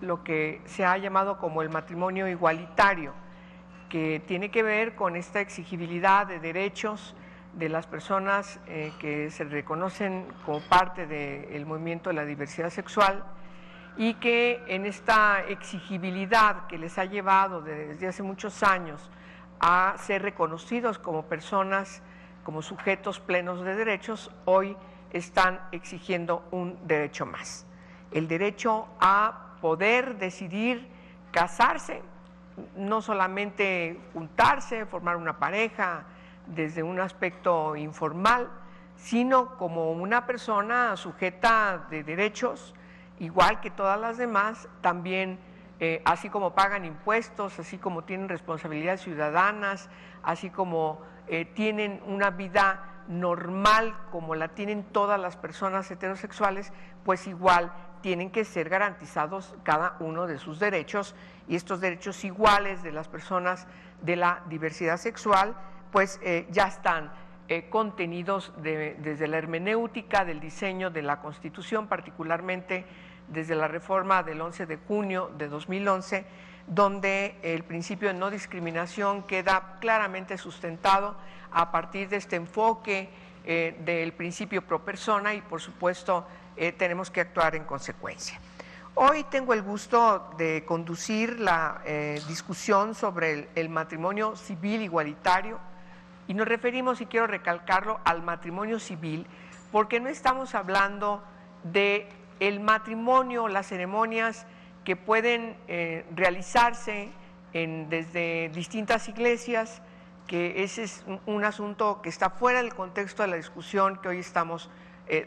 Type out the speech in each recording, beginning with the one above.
lo que se ha llamado como el matrimonio igualitario, que tiene que ver con esta exigibilidad de derechos de las personas que se reconocen como parte del movimiento de la diversidad sexual, y que en esta exigibilidad que les ha llevado desde hace muchos años a ser reconocidos como personas, como sujetos plenos de derechos, hoy están exigiendo un derecho más, el derecho a poder decidir casarse, no solamente juntarse, formar una pareja desde un aspecto informal, sino como una persona sujeta de derechos, igual que todas las demás, también así como pagan impuestos, así como tienen responsabilidades ciudadanas, así como tienen una vida normal como la tienen todas las personas heterosexuales, pues igual tienen que ser garantizados cada uno de sus derechos, y estos derechos iguales de las personas de la diversidad sexual pues ya están contenidos desde la hermenéutica del diseño de la Constitución, particularmente desde la reforma del 11 de junio de 2011, donde el principio de no discriminación queda claramente sustentado a partir de este enfoque del principio pro persona, y por supuesto tenemos que actuar en consecuencia. Hoy tengo el gusto de conducir la discusión sobre el matrimonio civil igualitario, y nos referimos, y quiero recalcarlo, al matrimonio civil, porque no estamos hablando de el matrimonio, las ceremonias que pueden realizarse desde distintas iglesias, que ese es un asunto que está fuera del contexto de la discusión que hoy estamos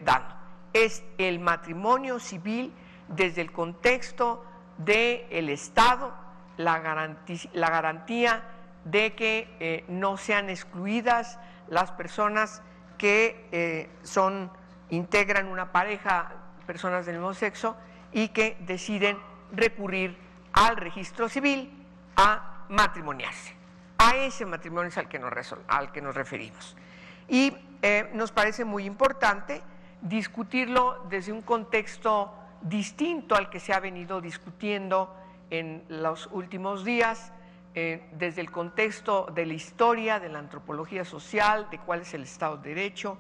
dando. Es el matrimonio civil desde el contexto del Estado, la garantía de que no sean excluidas las personas que integran una pareja, personas del mismo sexo, y que deciden recurrir al registro civil a matrimoniarse. A ese matrimonio es al que nos referimos. Y nos parece muy importante discutirlo desde un contexto distinto al que se ha venido discutiendo en los últimos días, desde el contexto de la historia, de la antropología social, de cuál es el Estado de Derecho,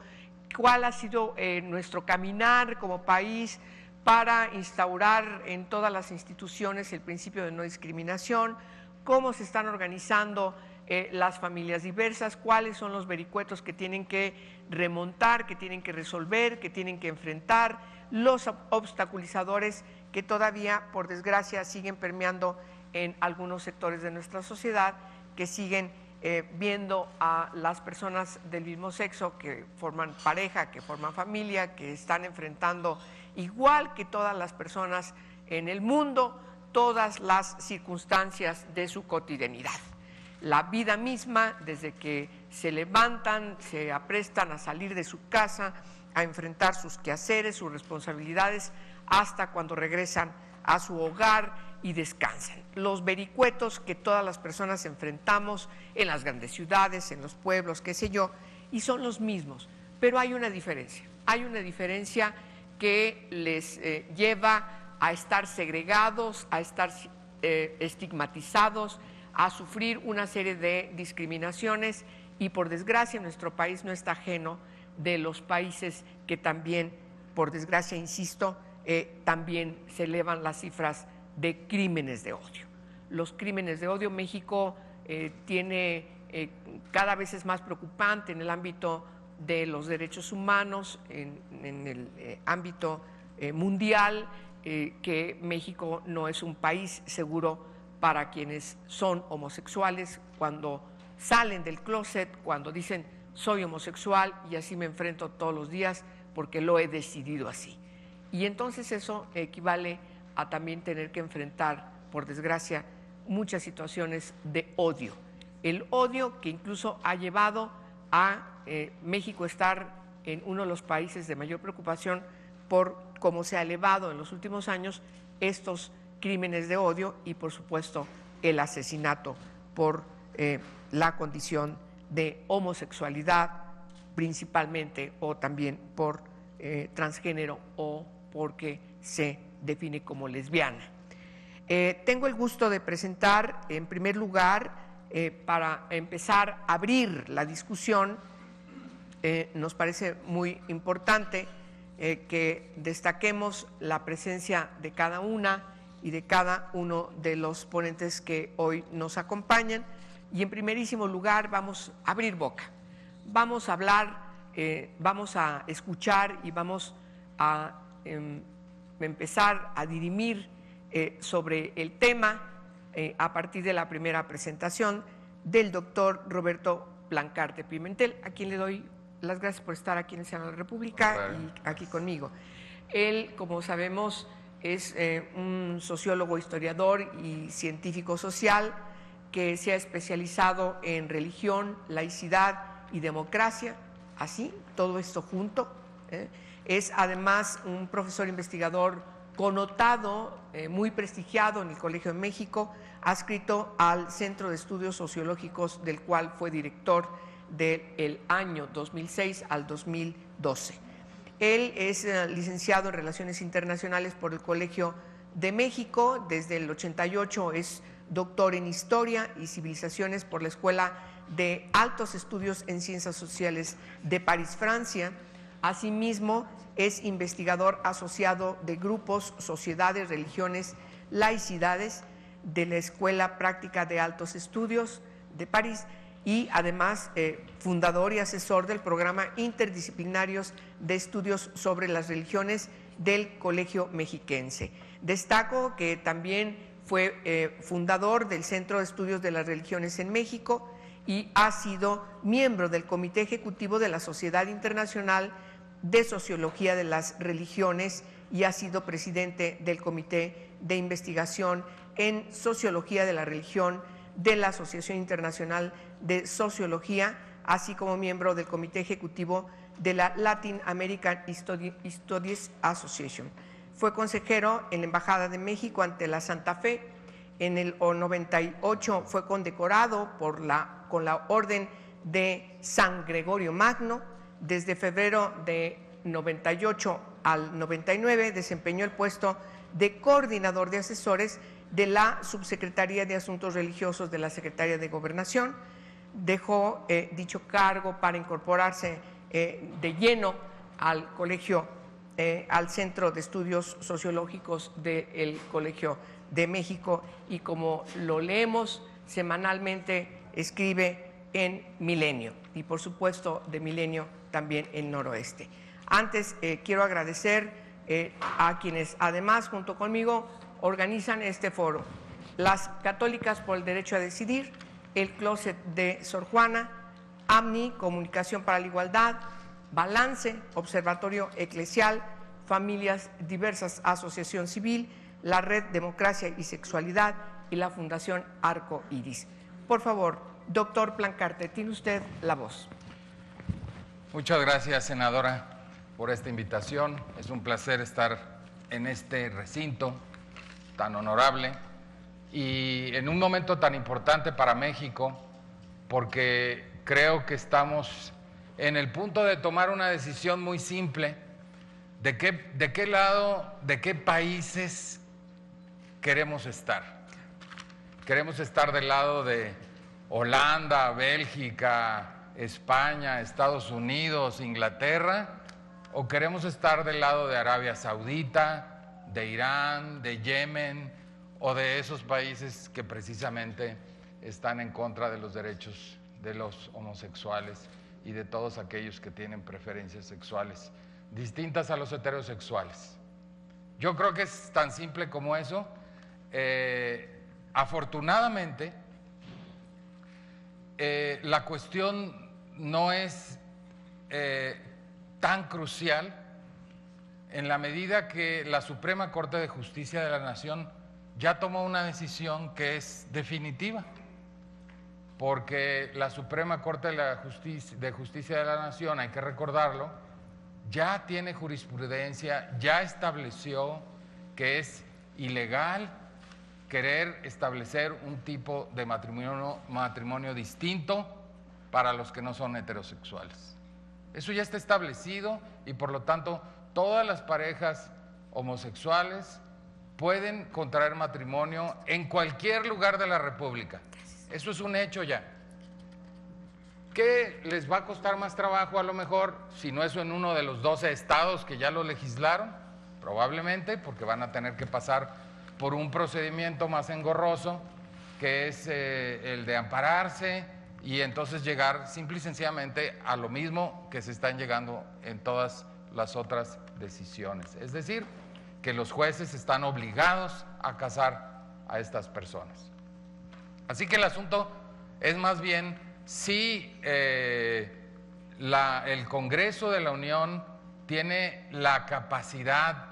cuál ha sido nuestro caminar como país para instaurar en todas las instituciones el principio de no discriminación, cómo se están organizando las familias diversas, cuáles son los vericuetos que tienen que remontar, que tienen que resolver, que tienen que enfrentar, los obstaculizadores que todavía, por desgracia, siguen permeando en algunos sectores de nuestra sociedad, que siguen viendo a las personas del mismo sexo que forman pareja, que forman familia, que están enfrentando, igual que todas las personas en el mundo, todas las circunstancias de su cotidianidad. La vida misma, desde que se levantan, se aprestan a salir de su casa, a enfrentar sus quehaceres, sus responsabilidades, hasta cuando regresan a su hogar y descansan. Los vericuetos que todas las personas enfrentamos en las grandes ciudades, en los pueblos, qué sé yo, y son los mismos, pero hay una diferencia que les lleva a estar segregados, a estar estigmatizados, a sufrir una serie de discriminaciones, y por desgracia nuestro país no está ajeno de los países que también, por desgracia, insisto, también se elevan las cifras de crímenes de odio. Los crímenes de odio, México tiene cada vez es más preocupante en el ámbito de los derechos humanos, en el ámbito mundial, que México no es un país seguro para quienes son homosexuales, cuando salen del closet, cuando dicen soy homosexual y así me enfrento todos los días porque lo he decidido así. Y entonces eso equivale a también tener que enfrentar, por desgracia, muchas situaciones de odio. El odio que incluso ha llevado a México estar en uno de los países de mayor preocupación por cómo se ha elevado en los últimos años estos crímenes de odio, y por supuesto el asesinato por la condición de homosexualidad principalmente, o también por transgénero, o porque se define como lesbiana. Tengo el gusto de presentar, en primer lugar, para empezar a abrir la discusión, nos parece muy importante que destaquemos la presencia de cada una y de cada uno de los ponentes que hoy nos acompañan. Y en primerísimo lugar vamos a abrir boca, vamos a hablar, vamos a escuchar y vamos a empezar a dirimir sobre el tema a partir de la primera presentación del doctor Roberto Plancarte Pimentel, a quien le doy las gracias por estar aquí en el Senado de la República y aquí conmigo. Él, como sabemos, es un sociólogo, historiador y científico social que se ha especializado en religión, laicidad y democracia, así, todo esto junto. Es además un profesor investigador connotado, muy prestigiado en el Colegio de México, adscrito al Centro de Estudios Sociológicos, del cual fue director del año 2006 al 2012. Él es licenciado en Relaciones Internacionales por el Colegio de México, desde el 88 es doctor en Historia y Civilizaciones por la Escuela de Altos Estudios en Ciencias Sociales de París, Francia. Asimismo, es investigador asociado de grupos, sociedades, religiones, laicidades de la Escuela Práctica de Altos Estudios de París y además fundador y asesor del programa Interdisciplinarios de Estudios sobre las Religiones del Colegio Mexiquense. Destaco que también fue fundador del Centro de Estudios de las Religiones en México y ha sido miembro del Comité Ejecutivo de la Sociedad Internacional de Sociología de las Religiones y ha sido presidente del Comité de Investigación en Sociología de la Religión de la Asociación Internacional de Sociología, así como miembro del Comité Ejecutivo de la Latin American Studies Association. Fue consejero en la Embajada de México ante la Santa Fe. En el 98 fue condecorado con la Orden de San Gregorio Magno. Desde febrero de 98 al 99 desempeñó el puesto de coordinador de asesores de la Subsecretaría de Asuntos Religiosos de la Secretaría de Gobernación. Dejó dicho cargo para incorporarse de lleno al colegio, al Centro de Estudios Sociológicos del Colegio de México y, como lo leemos semanalmente, escribe en Milenio y, por supuesto, de Milenio también en Noroeste. Antes quiero agradecer a quienes además junto conmigo organizan este foro: las Católicas por el Derecho a Decidir, el Closet de Sor Juana, AMNI, Comunicación para la Igualdad, Balance, Observatorio Eclesial, Familias Diversas, Asociación Civil, la Red Democracia y Sexualidad y la Fundación Arco Iris. Por favor, doctor Plancarte, tiene usted la voz. Muchas gracias, senadora, por esta invitación. Es un placer estar en este recinto tan honorable y en un momento tan importante para México, porque creo que estamos en el punto de tomar una decisión muy simple: de qué lado, de qué países queremos estar. ¿Queremos estar del lado de Holanda, Bélgica, España, Estados Unidos, Inglaterra, o queremos estar del lado de Arabia Saudita, de Irán, de Yemen, o de esos países que precisamente están en contra de los derechos de los homosexuales y de todos aquellos que tienen preferencias sexuales distintas a los heterosexuales? Yo creo que es tan simple como eso. Afortunadamente, la cuestión no es tan crucial en la medida que la Suprema Corte de Justicia de la Nación ya tomó una decisión que es definitiva, porque la Suprema Corte de Justicia de la Nación, hay que recordarlo, ya tiene jurisprudencia, ya estableció que es ilegal querer establecer un tipo de matrimonio distinto para los que no son heterosexuales. Eso ya está establecido y por lo tanto todas las parejas homosexuales pueden contraer matrimonio en cualquier lugar de la República. Eso es un hecho ya. ¿Qué les va a costar más trabajo a lo mejor si no es en uno de los 12 estados que ya lo legislaron? Probablemente, porque van a tener que pasar por un procedimiento más engorroso, que es el de ampararse y entonces llegar simple y sencillamente a lo mismo que se están llegando en todas las otras decisiones. Es decir, que los jueces están obligados a casar a estas personas. Así que el asunto es más bien si el Congreso de la Unión tiene la capacidad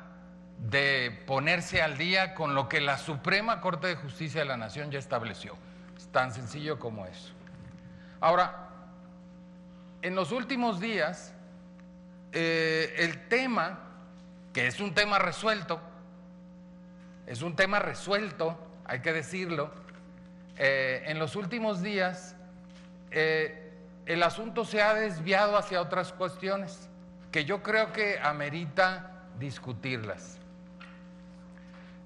de ponerse al día con lo que la Suprema Corte de Justicia de la Nación ya estableció. Es tan sencillo como eso. Ahora, en los últimos días, el tema, que es un tema resuelto, hay que decirlo, en los últimos días el asunto se ha desviado hacia otras cuestiones que yo creo que amerita discutirlas.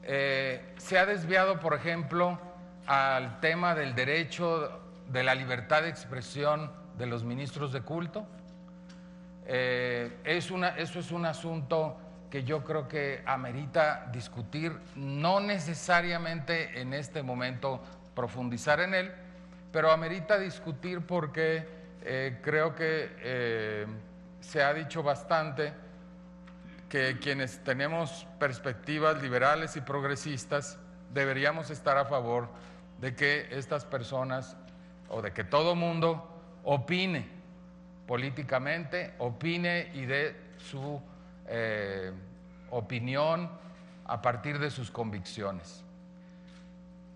Se ha desviado, por ejemplo, al tema del derecho de la libertad de expresión de los ministros de culto. Eso es un asunto que yo creo que amerita discutir, no necesariamente en este momento profundizar en él, pero amerita discutir porque creo que se ha dicho bastante que quienes tenemos perspectivas liberales y progresistas deberíamos estar a favor de que estas personas o de que todo mundo opine políticamente, opine y dé su opinión a partir de sus convicciones.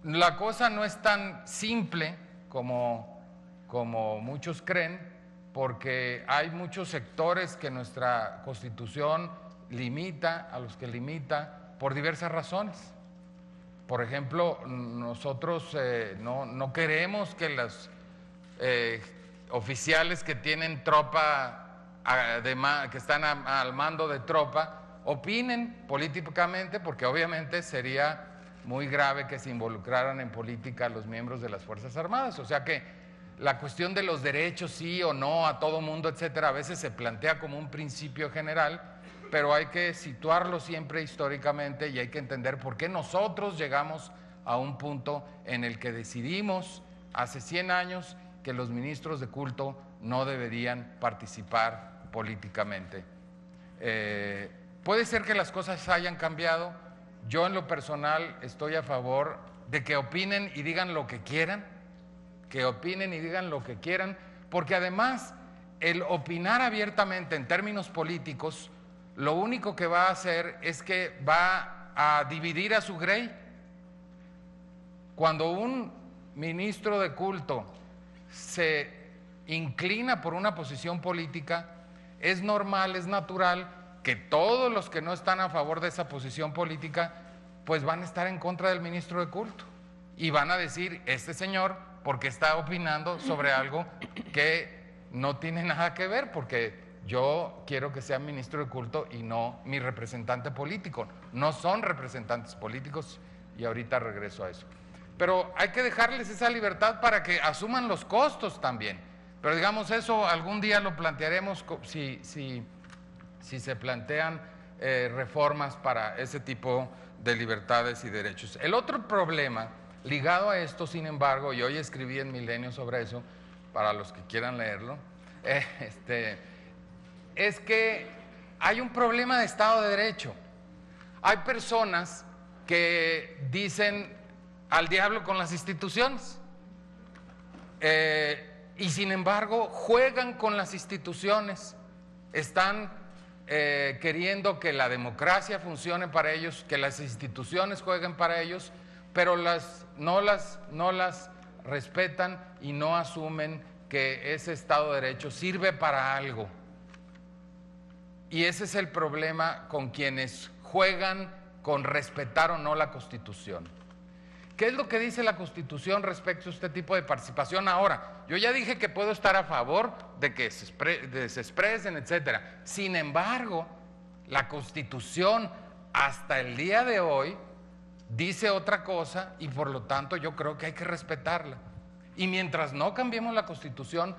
La cosa no es tan simple como muchos creen, porque hay muchos sectores que nuestra Constitución limita, a los que limita por diversas razones. Por ejemplo, nosotros no queremos que los oficiales que tienen tropa, que están al mando de tropa, opinen políticamente, porque obviamente sería muy grave que se involucraran en política los miembros de las Fuerzas Armadas. O sea que la cuestión de los derechos sí o no a todo mundo, etcétera, a veces se plantea como un principio general, pero hay que situarlo siempre históricamente y hay que entender por qué nosotros llegamos a un punto en el que decidimos hace 100 años que los ministros de culto no deberían participar políticamente. Puede ser que las cosas hayan cambiado. Yo en lo personal estoy a favor de que opinen y digan lo que quieran, porque además el opinar abiertamente en términos políticos lo único que va a hacer es que va a dividir a su grey. Cuando un ministro de culto se inclina por una posición política, es normal, es natural que todos los que no están a favor de esa posición política pues van a estar en contra del ministro de culto y van a decir, este señor, porque está opinando sobre algo que no tiene nada que ver, porque yo quiero que sea ministro de culto y no mi representante político. No son representantes políticos y ahorita regreso a eso. Pero hay que dejarles esa libertad para que asuman los costos también. Pero digamos, eso algún día lo plantearemos si se plantean reformas para ese tipo de libertades y derechos. El otro problema ligado a esto, sin embargo, y hoy escribí en Milenio sobre eso, para los que quieran leerlo, es que hay un problema de Estado de Derecho. Hay personas que dicen al diablo con las instituciones y sin embargo juegan con las instituciones, están queriendo que la democracia funcione para ellos, que las instituciones jueguen para ellos, pero no las respetan y no asumen que ese Estado de Derecho sirve para algo. Y ese es el problema con quienes juegan con respetar o no la Constitución. ¿Qué es lo que dice la Constitución respecto a este tipo de participación? Ahora, yo ya dije que puedo estar a favor de que se expresen, etcétera. Sin embargo, la Constitución hasta el día de hoy dice otra cosa y por lo tanto yo creo que hay que respetarla. Y mientras no cambiemos la Constitución,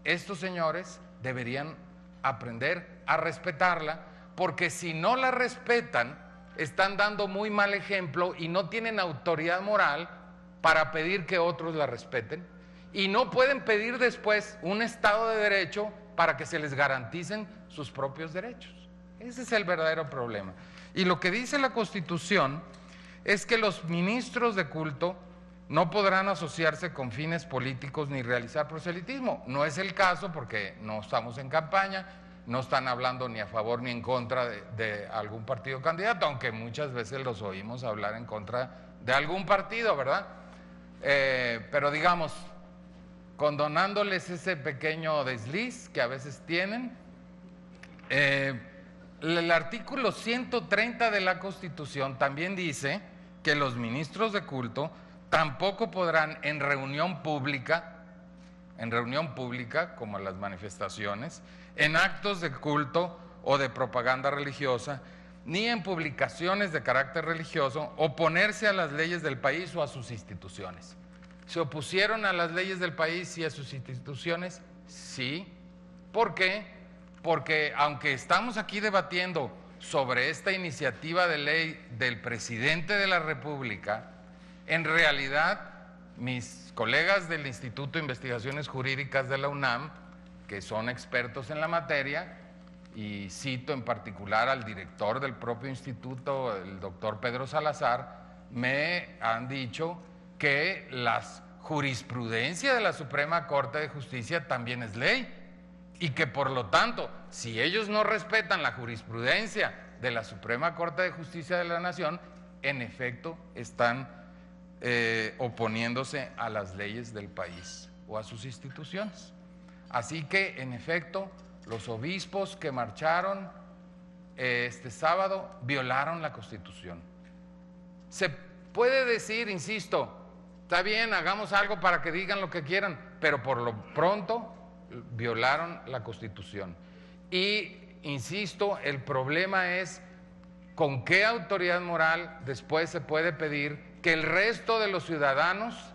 estos señores deberían aprender a respetarla, porque si no la respetan, están dando muy mal ejemplo y no tienen autoridad moral para pedir que otros la respeten, y no pueden pedir después un Estado de Derecho para que se les garanticen sus propios derechos. Ese es el verdadero problema. Y lo que dice la Constitución es que los ministros de culto no podrán asociarse con fines políticos ni realizar proselitismo. No es el caso porque no estamos en campaña, no están hablando ni a favor ni en contra de algún partido candidato, aunque muchas veces los oímos hablar en contra de algún partido, ¿verdad? Pero digamos, condonándoles ese pequeño desliz que a veces tienen, el artículo 130 de la Constitución también dice que los ministros de culto tampoco podrán en reunión pública, como las manifestaciones, en actos de culto o de propaganda religiosa, ni en publicaciones de carácter religioso, oponerse a las leyes del país o a sus instituciones. ¿Se opusieron a las leyes del país y a sus instituciones? Sí. ¿Por qué? Porque aunque estamos aquí debatiendo sobre esta iniciativa de ley del presidente de la República, en realidad mis colegas del Instituto de Investigaciones Jurídicas de la UNAM, que son expertos en la materia, y cito en particular al director del propio instituto, el doctor Pedro Salazar, me han dicho que la jurisprudencia de la Suprema Corte de Justicia también es ley, y que por lo tanto, si ellos no respetan la jurisprudencia de la Suprema Corte de Justicia de la Nación, en efecto están oponiéndose a las leyes del país o a sus instituciones. Así que, en efecto, los obispos que marcharon este sábado violaron la Constitución. Se puede decir, insisto, está bien, hagamos algo para que digan lo que quieran, pero por lo pronto violaron la Constitución. Y, insisto, el problema es con qué autoridad moral después se puede pedir que el resto de los ciudadanos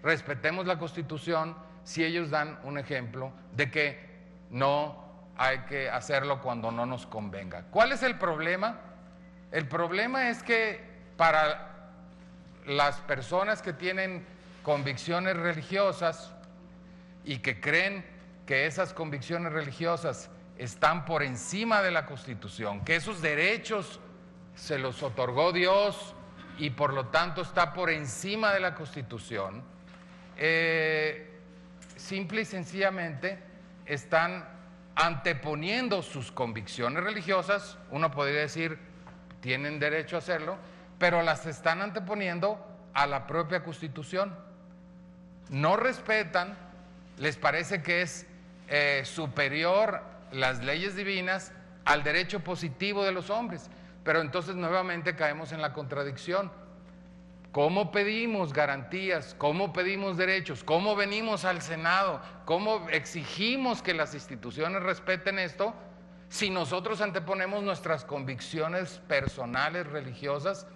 respetemos la Constitución si ellos dan un ejemplo de que no hay que hacerlo cuando no nos convenga. ¿Cuál es el problema? El problema es que para las personas que tienen convicciones religiosas y que creen que esas convicciones religiosas están por encima de la Constitución, que esos derechos se los otorgó Dios y por lo tanto está por encima de la Constitución, simple y sencillamente están anteponiendo sus convicciones religiosas. Uno podría decir, tienen derecho a hacerlo, pero las están anteponiendo a la propia Constitución. No respetan, les parece que es superior las leyes divinas al derecho positivo de los hombres. Pero entonces nuevamente caemos en la contradicción. ¿Cómo pedimos garantías? ¿Cómo pedimos derechos? ¿Cómo venimos al Senado? ¿Cómo exigimos que las instituciones respeten esto si nosotros anteponemos nuestras convicciones personales, religiosas,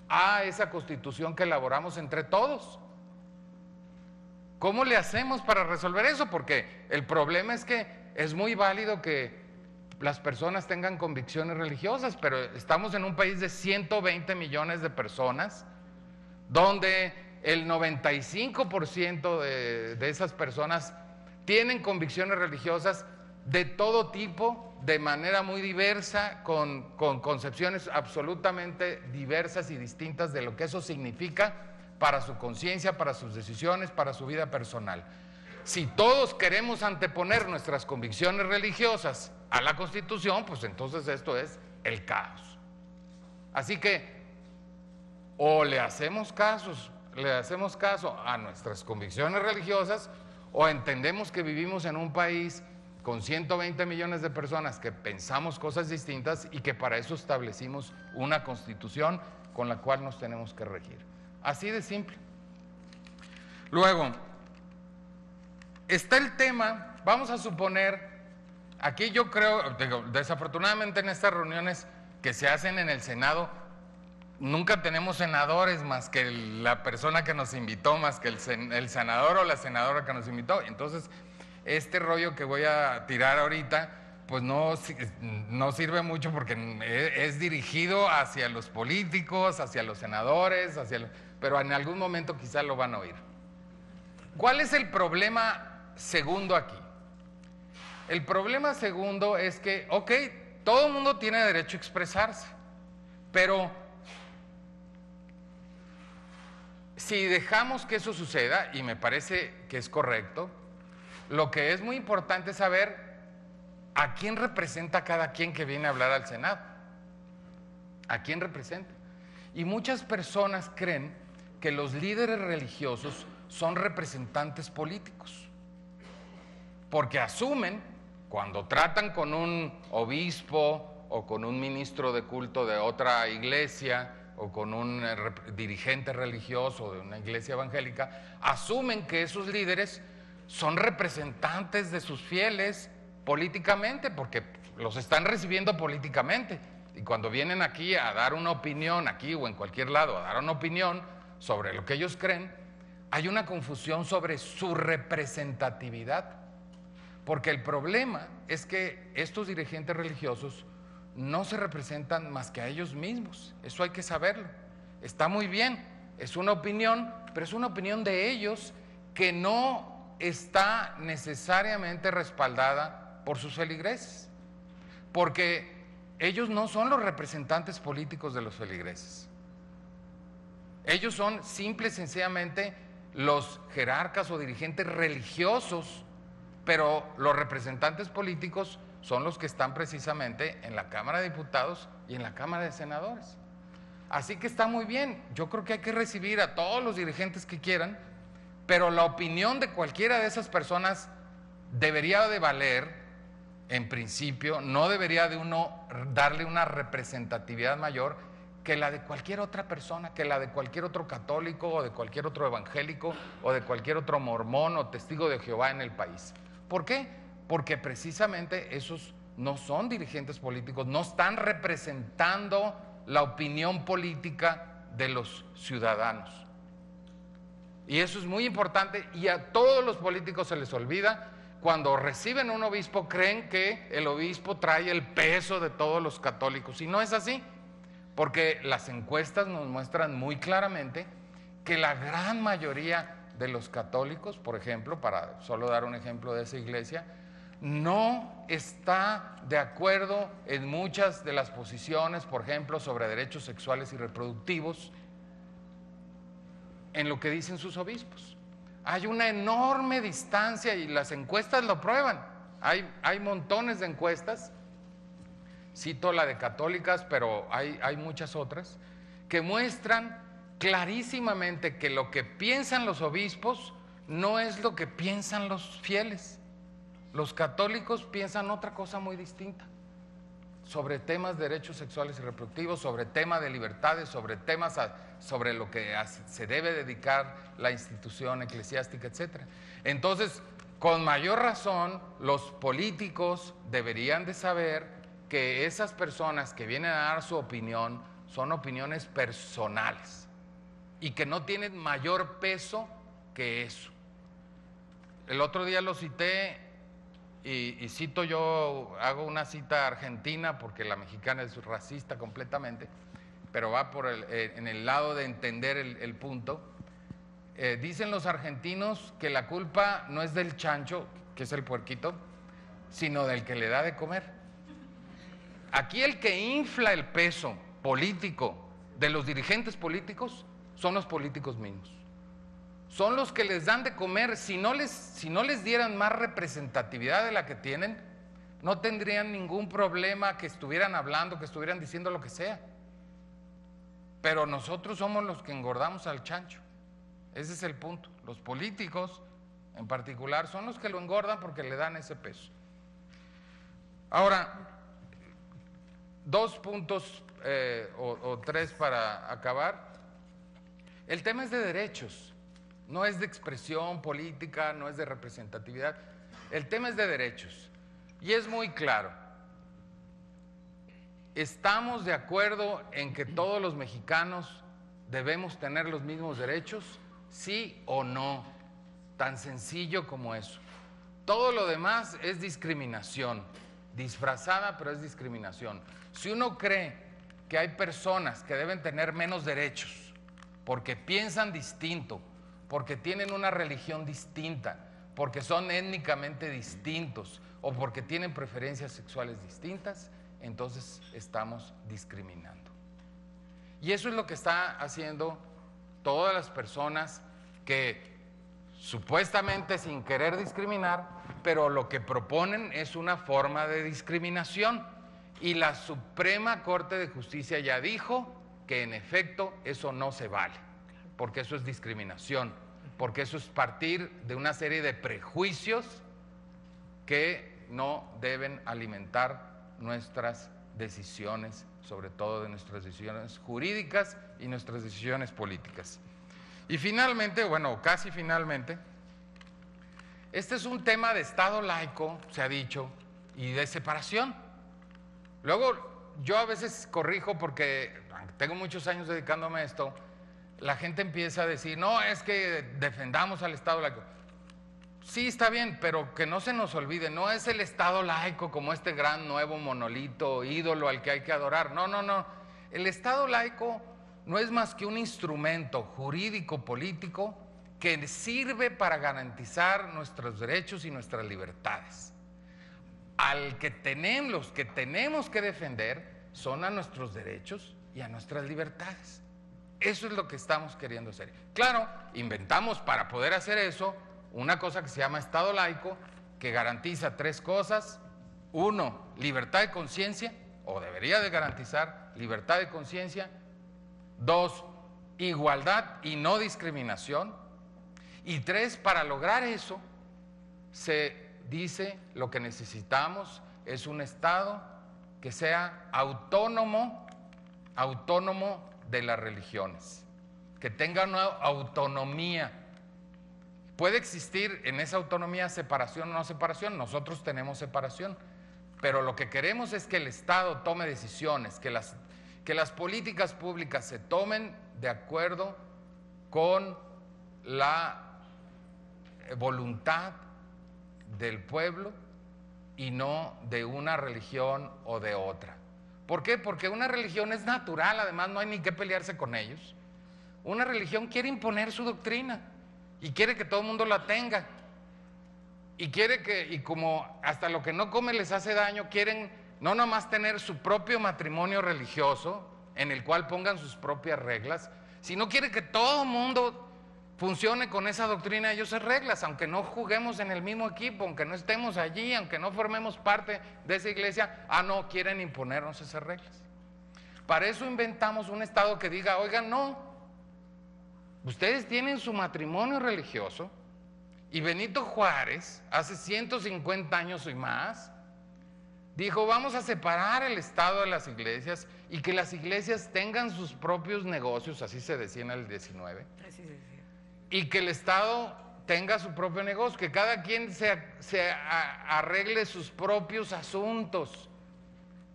a esa Constitución que elaboramos entre todos? ¿Cómo le hacemos para resolver eso? Porque el problema es que es muy válido que las personas tengan convicciones religiosas, pero estamos en un país de 120 millones de personas, donde el 95% de esas personas tienen convicciones religiosas de todo tipo, de manera muy diversa, con concepciones absolutamente diversas y distintas de lo que eso significa para su conciencia, para sus decisiones, para su vida personal. Si todos queremos anteponer nuestras convicciones religiosas a la Constitución, pues entonces esto es el caos. Así que o le hacemos caso a nuestras convicciones religiosas, o entendemos que vivimos en un país con 120 millones de personas que pensamos cosas distintas y que para eso establecimos una Constitución con la cual nos tenemos que regir. Así de simple. Luego, está el tema, vamos a suponer, aquí yo creo, desafortunadamente en estas reuniones que se hacen en el Senado, nunca tenemos senadores más que la persona que nos invitó, más que el senador o la senadora que nos invitó. Entonces, este rollo que voy a tirar ahorita, pues no sirve mucho porque es dirigido hacia los políticos, hacia los senadores, pero en algún momento quizás lo van a oír. ¿Cuál es el problema segundo aquí? El problema segundo es que, ok, todo el mundo tiene derecho a expresarse, pero si dejamos que eso suceda, y me parece que es correcto, lo que es muy importante es saber a quién representa cada quien que viene a hablar al Senado. ¿A quién representa? Y muchas personas creen que los líderes religiosos son representantes políticos, porque asumen, cuando tratan con un obispo o con un ministro de culto de otra iglesia o con un dirigente religioso de una iglesia evangélica, asumen que esos líderes son representantes de sus fieles políticamente, porque los están recibiendo políticamente. Y cuando vienen aquí a dar una opinión, aquí o en cualquier lado, a dar una opinión sobre lo que ellos creen, hay una confusión sobre su representatividad. Porque el problema es que estos dirigentes religiosos no se representan más que a ellos mismos. Eso hay que saberlo. Está muy bien, es una opinión, pero es una opinión de ellos que no está necesariamente respaldada por sus feligreses. Porque ellos no son los representantes políticos de los feligreses. Ellos son simple y sencillamente los jerarcas o dirigentes religiosos, pero los representantes políticos son los que están precisamente en la Cámara de Diputados y en la Cámara de Senadores. Así que está muy bien, yo creo que hay que recibir a todos los dirigentes que quieran, pero la opinión de cualquiera de esas personas debería de valer, en principio, no debería de uno darle una representatividad mayor que la de cualquier otra persona, que la de cualquier otro católico o de cualquier otro evangélico o de cualquier otro mormón o testigo de Jehová en el país. ¿Por qué? Porque precisamente esos no son dirigentes políticos, no están representando la opinión política de los ciudadanos. Y eso es muy importante, y a todos los políticos se les olvida. Cuando reciben un obispo creen que el obispo trae el peso de todos los católicos, y no es así, porque las encuestas nos muestran muy claramente que la gran mayoría de los católicos, por ejemplo, para solo dar un ejemplo de esa iglesia, no está de acuerdo en muchas de las posiciones, por ejemplo, sobre derechos sexuales y reproductivos, en lo que dicen sus obispos. Hay una enorme distancia y las encuestas lo prueban. Hay montones de encuestas, cito la de católicas, pero hay muchas otras, que muestran clarísimamente que lo que piensan los obispos no es lo que piensan los fieles. Los católicos piensan otra cosa muy distinta sobre temas de derechos sexuales y reproductivos, sobre temas de libertades, sobre temas sobre lo que se debe dedicar la institución eclesiástica, etc. Entonces, con mayor razón, los políticos deberían de saber que esas personas que vienen a dar su opinión son opiniones personales y que no tienen mayor peso que eso. El otro día lo cité y cito, yo hago una cita argentina porque la mexicana es racista completamente, pero va en el lado de entender el punto. Dicen los argentinos que la culpa no es del chancho, que es el puerquito, sino del que le da de comer. Aquí el que infla el peso político de los dirigentes políticos son los políticos mismos. Son los que les dan de comer. Si no les dieran más representatividad de la que tienen, no tendrían ningún problema que estuvieran hablando, que estuvieran diciendo lo que sea. Pero nosotros somos los que engordamos al chancho. Ese es el punto. Los políticos, en particular, son los que lo engordan porque le dan ese peso. Ahora, 2 puntos o 3 para acabar. El tema es de derechos. No es de expresión política, no es de representatividad. El tema es de derechos. Y es muy claro. ¿estamos de acuerdo en que todos los mexicanos debemos tener los mismos derechos? ¿Sí o no? Tan sencillo como eso. Todo lo demás es discriminación, disfrazada, pero es discriminación. Si uno cree que hay personas que deben tener menos derechos porque piensan distinto, porque tienen una religión distinta, porque son étnicamente distintos o porque tienen preferencias sexuales distintas, entonces estamos discriminando. Y eso es lo que está haciendo todas las personas que supuestamente sin querer discriminar, pero lo que proponen es una forma de discriminación. Y la Suprema Corte de Justicia ya dijo que en efecto eso no se vale, porque eso es discriminación, porque eso es partir de una serie de prejuicios que no deben alimentar nuestras decisiones, sobre todo de nuestras decisiones jurídicas y nuestras decisiones políticas. Y finalmente, bueno, casi finalmente, este es un tema de Estado laico, se ha dicho, y de separación. Luego, yo a veces corrijo porque tengo muchos años dedicándome a esto, la gente empieza a decir, no, es que defendamos al Estado laico. Sí, está bien, pero que no se nos olvide, no es el Estado laico como este gran nuevo monolito, ídolo al que hay que adorar. No, no, no. El Estado laico no es más que un instrumento jurídico político que sirve para garantizar nuestros derechos y nuestras libertades. Los que tenemos que defender son a nuestros derechos y a nuestras libertades. Eso es lo que estamos queriendo hacer. Claro, inventamos para poder hacer eso una cosa que se llama Estado laico, que garantiza tres cosas. Uno, libertad de conciencia, o debería de garantizar libertad de conciencia. Dos, igualdad y no discriminación. Y tres, para lograr eso, se dice lo que necesitamos es un Estado que sea autónomo de las religiones, que tenga una autonomía. Puede existir en esa autonomía separación o no separación, nosotros tenemos separación, pero lo que queremos es que el Estado tome decisiones, que las políticas públicas se tomen de acuerdo con la voluntad del pueblo y no de una religión o de otra. ¿Por qué? Porque una religión es natural, además no hay ni que pelearse con ellos. Una religión quiere imponer su doctrina y quiere que todo el mundo la tenga. Y quiere que, y como hasta lo que no come les hace daño, quieren no nomás tener su propio matrimonio religioso, en el cual pongan sus propias reglas, sino quiere que todo el mundo funcione con esa doctrina y esas reglas, aunque no juguemos en el mismo equipo, aunque no estemos allí, aunque no formemos parte de esa iglesia, no, quieren imponernos esas reglas. Para eso inventamos un Estado que diga, oigan, no, ustedes tienen su matrimonio religioso, y Benito Juárez, hace 150 años y más, dijo, vamos a separar el Estado de las iglesias y que las iglesias tengan sus propios negocios, así se decía en el 19. Así se decía. Y que el Estado tenga su propio negocio, que cada quien se arregle sus propios asuntos.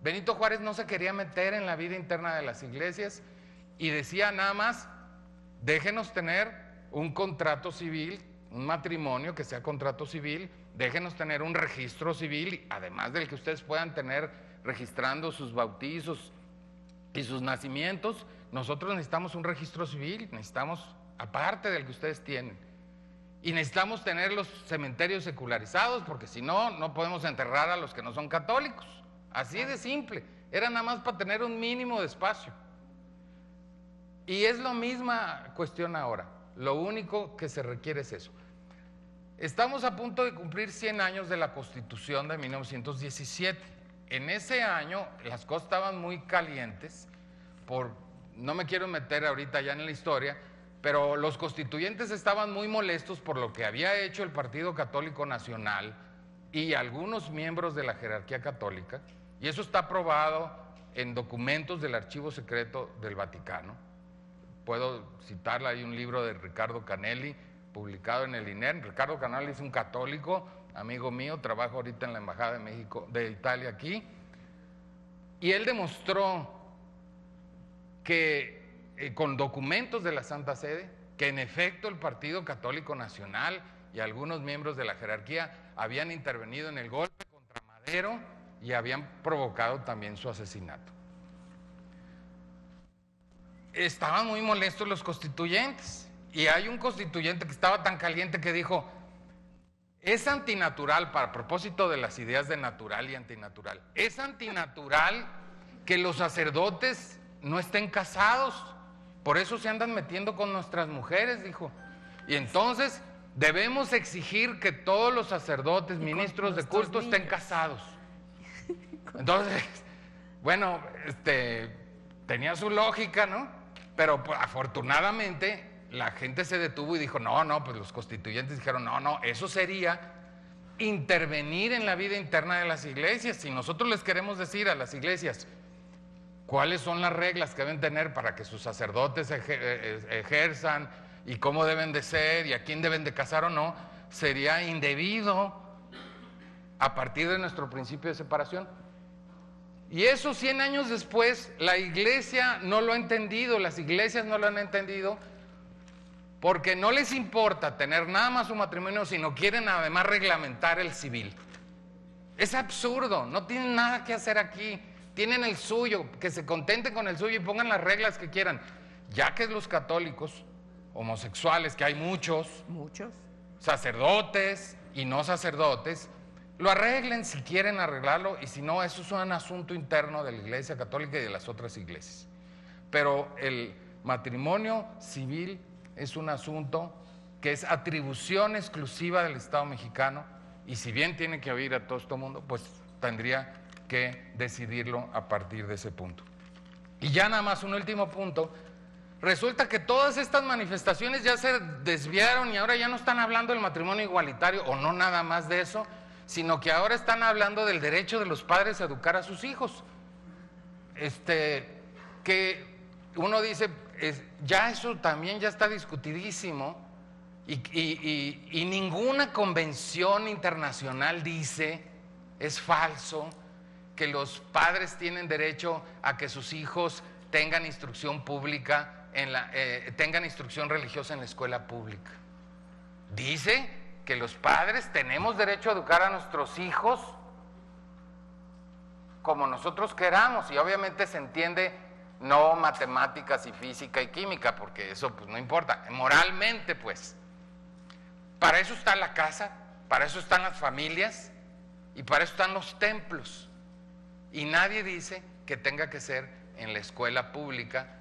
Benito Juárez no se quería meter en la vida interna de las iglesias y decía nada más, déjenos tener un contrato civil, un matrimonio que sea contrato civil, déjenos tener un registro civil, además del que ustedes puedan tener registrando sus bautizos y sus nacimientos, nosotros necesitamos un registro civil, necesitamos, aparte del que ustedes tienen, y necesitamos tener los cementerios secularizados, porque si no, no podemos enterrar a los que no son católicos, así de simple, era nada más para tener un mínimo de espacio. Y es la misma cuestión ahora, lo único que se requiere es eso. Estamos a punto de cumplir 100 años de la Constitución de 1917. En ese año las cosas estaban muy calientes, no me quiero meter ahorita ya en la historia, pero los constituyentes estaban muy molestos por lo que había hecho el Partido Católico Nacional y algunos miembros de la jerarquía católica, y eso está probado en documentos del Archivo Secreto del Vaticano. Puedo citarla, hay un libro de Ricardo Canelli, publicado en el INER. Ricardo Canelli es un católico, amigo mío, trabaja ahorita en la Embajada de México, de Italia aquí. Y él demostró que con documentos de la Santa Sede, que en efecto el Partido Católico Nacional y algunos miembros de la jerarquía habían intervenido en el golpe contra Madero y habían provocado también su asesinato. Estaban muy molestos los constituyentes, y hay un constituyente que estaba tan caliente que dijo: es antinatural, para propósito de las ideas de natural y antinatural, es antinatural que los sacerdotes no estén casados, por eso se andan metiendo con nuestras mujeres, dijo. Y entonces debemos exigir que todos los sacerdotes, ministros de culto estén casados. Entonces, bueno, tenía su lógica, ¿no? Pero pues, afortunadamente la gente se detuvo y dijo: no, pues los constituyentes dijeron: no, eso sería intervenir en la vida interna de las iglesias. Si nosotros les queremos decir a las iglesias cuáles son las reglas que deben tener para que sus sacerdotes ejerzan y cómo deben de ser y a quién deben de casar o no, sería indebido a partir de nuestro principio de separación. Y eso 100 años después la iglesia no lo ha entendido, las iglesias no lo han entendido, porque no les importa tener nada más un matrimonio, sino quieren además reglamentar el civil. Es absurdo, no tienen nada que hacer aquí, tienen el suyo, que se contenten con el suyo y pongan las reglas que quieran, ya que los católicos homosexuales, que hay muchos, sacerdotes y no sacerdotes, lo arreglen si quieren arreglarlo, y si no, eso es un asunto interno de la Iglesia Católica y de las otras iglesias. Pero el matrimonio civil es un asunto que es atribución exclusiva del Estado mexicano, y si bien tiene que oír a todo este mundo, pues tendría que decidirlo a partir de ese punto. Y ya nada más un último punto. Resulta que todas estas manifestaciones ya se desviaron y ahora ya no están hablando del matrimonio igualitario, o no nada más de eso, sino que ahora están hablando del derecho de los padres a educar a sus hijos. Que uno dice, ya eso también ya está discutidísimo, y ninguna convención internacional dice, es falso, que los padres tienen derecho a que sus hijos tengan instrucción pública, tengan instrucción religiosa en la escuela pública. Dice que los padres tenemos derecho a educar a nuestros hijos como nosotros queramos, y obviamente se entiende no matemáticas y física y química, porque eso pues no importa, moralmente pues. Para eso está la casa, para eso están las familias y para eso están los templos. Y nadie dice que tenga que ser en la escuela pública,